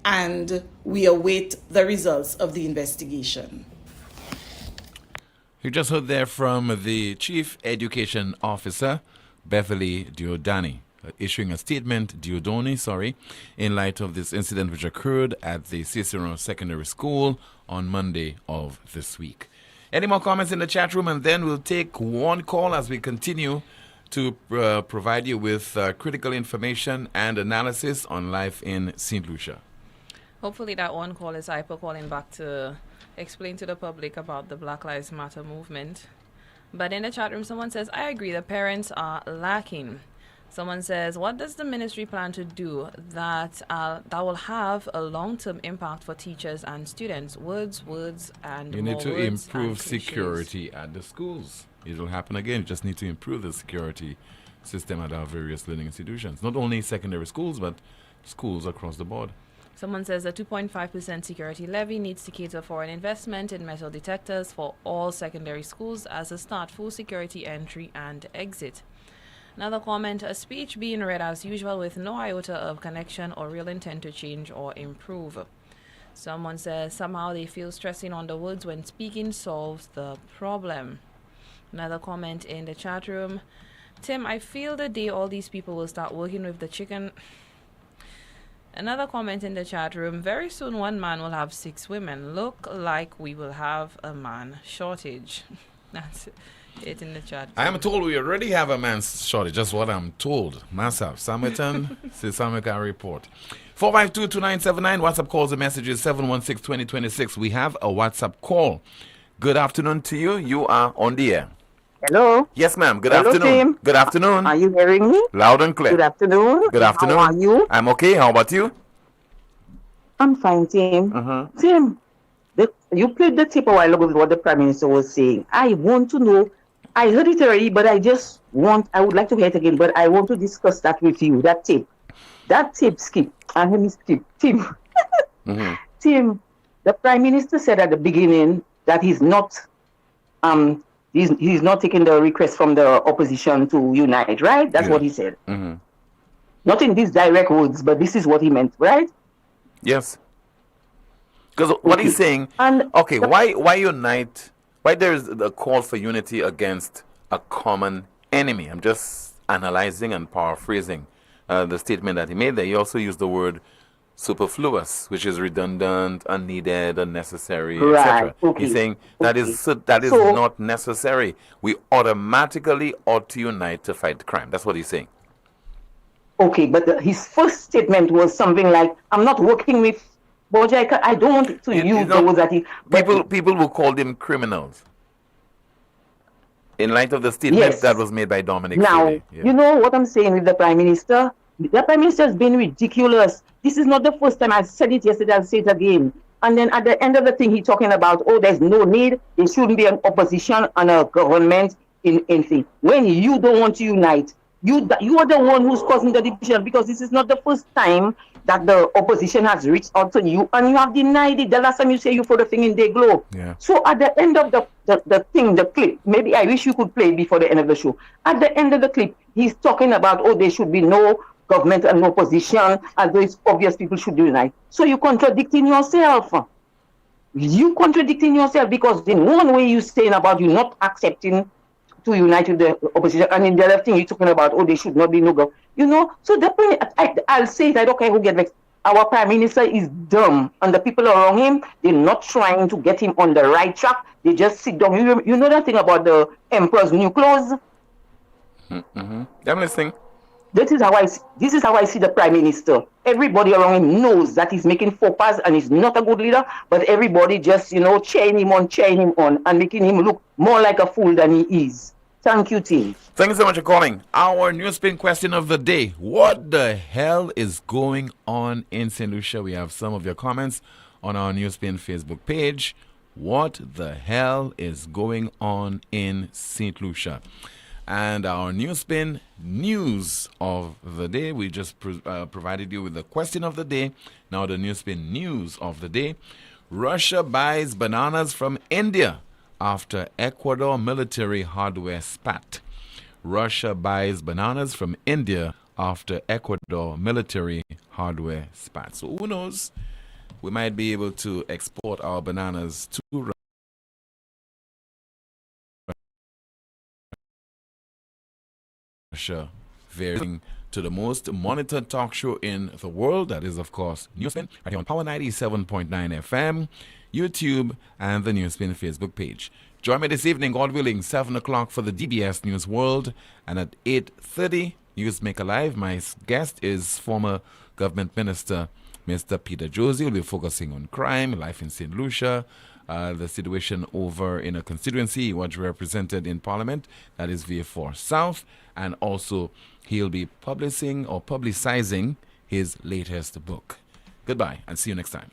and we await the results of the investigation. You just heard there from the Chief Education Officer, Beverly Diodoni, issuing a statement, in light of this incident which occurred at the Cicero Secondary School on Monday of this week. Any more comments in the chat room, and then we'll take one call as we continue to provide you with critical information and analysis on life in St. Lucia. Hopefully that one call is Hyper calling back to explain to the public about the Black Lives Matter movement. But in the chat room, someone says, I agree, the parents are lacking. Someone says, what does the ministry plan to do that will have a long-term impact for teachers and students? Words, and You more need to words improve and cliches. security at the schools. It'll happen again. You just need to improve the security system at our various learning institutions. Not only secondary schools, but schools across the board. Someone says the 2.5% security levy needs to cater for an investment in metal detectors for all secondary schools as a start for security entry and exit. Another comment, a speech being read as usual with no iota of connection or real intent to change or improve. Someone says somehow they feel stressing on the words when speaking solves the problem. Another comment in the chat room, Tim, I feel the day all these people will start working with the chicken. Another comment in the chat room, very soon one man will have 6 women. Look like we will have a man shortage. That's it in the chat room. I am told we already have a man's shortage. Just what I'm told. Myself, Samuelton, Samuel report. 452-2979. WhatsApp calls and messages 716-2026. We have a WhatsApp call. Good afternoon to you. You are on the air. Hello. Yes, ma'am. Good Hello, afternoon. Tim. Good afternoon. Are you hearing me? Loud and clear. Good afternoon. Good afternoon. How are you? I'm okay. How about you? I'm fine, Tim. Tim, you played the tip a while ago with what the Prime Minister was saying. I want to know. I heard it already, but I would like to hear it again, but I want to discuss that with you. That tip, Skip. And let me skip. Tim. Tim, the Prime Minister said at the beginning that he's not taking the request from the opposition to unite, right? That's what he said. Not in these direct words, but this is what he meant, right? Yes. Because what he's saying, why unite? Why there is a call for unity against a common enemy? I'm just analyzing and paraphrasing the statement that he made there. He also used the word superfluous, which is redundant, unneeded, unnecessary, etc. He's saying that is not necessary. We automatically ought to unite to fight crime. That's what he's saying. Okay, but his first statement was something like, I'm not working with Bojaika. I don't want to use the words that he... People will call them criminals. In light of the statement that was made by Dominic Now, Freely. Yeah. you know what I'm saying with the Prime Minister? The Prime Minister has been ridiculous. This is not the first time. I said it yesterday, I'll say it again. And then at the end of the thing, he's talking about, there's no need. There shouldn't be an opposition and a government in anything. When you don't want to unite, you are the one who's causing the division, because this is not the first time that the opposition has reached out to you and you have denied it. The last time you say you put the thing in Day Glow. Yeah. So at the end of the thing, the clip, maybe I wish you could play before the end of the show. At the end of the clip, he's talking about, there should be no government and no opposition, although it's obvious people should unite. So you're contradicting yourself. You contradicting yourself, because in one way you're saying about you not accepting to unite with the opposition, and in the other thing you're talking about, there should not be no government. So the point, I'll say it, I don't care who gets vexed. Our Prime Minister is dumb, and the people around him, they're not trying to get him on the right track. They just sit down. You know that thing about the emperor's new clothes? I'm listening. This is how I see the Prime Minister. Everybody around him knows that he's making faux pas and he's not a good leader, but everybody just, cheering him on, and making him look more like a fool than he is. Thank you, team. Thank you so much for calling. Our NewsSpin question of the day. What the hell is going on in St. Lucia? We have some of your comments on our NewsSpin Facebook page. What the hell is going on in St. Lucia? And our NewsSpin news of the day. We just provided you with the question of the day. Now the NewsSpin news of the day. Russia buys bananas from India after Ecuador military hardware spat. Russia buys bananas from India after Ecuador military hardware spat. So who knows? We might be able to export our bananas to Russia, varying to the most monitored talk show in the world. That is, of course, NewsSpin, right here on Power 97.9 FM, YouTube, and the NewsSpin Facebook page. Join me this evening, God willing, 7 o'clock for the DBS News World. And at 8:30, Newsmaker Live. My guest is former Government Minister Mr. Peter Josie. We'll be focusing on crime, life in St. Lucia, the situation over in a constituency was represented in Parliament, that is VA4 South. And also, he'll be publicizing his latest book. Goodbye, and see you next time.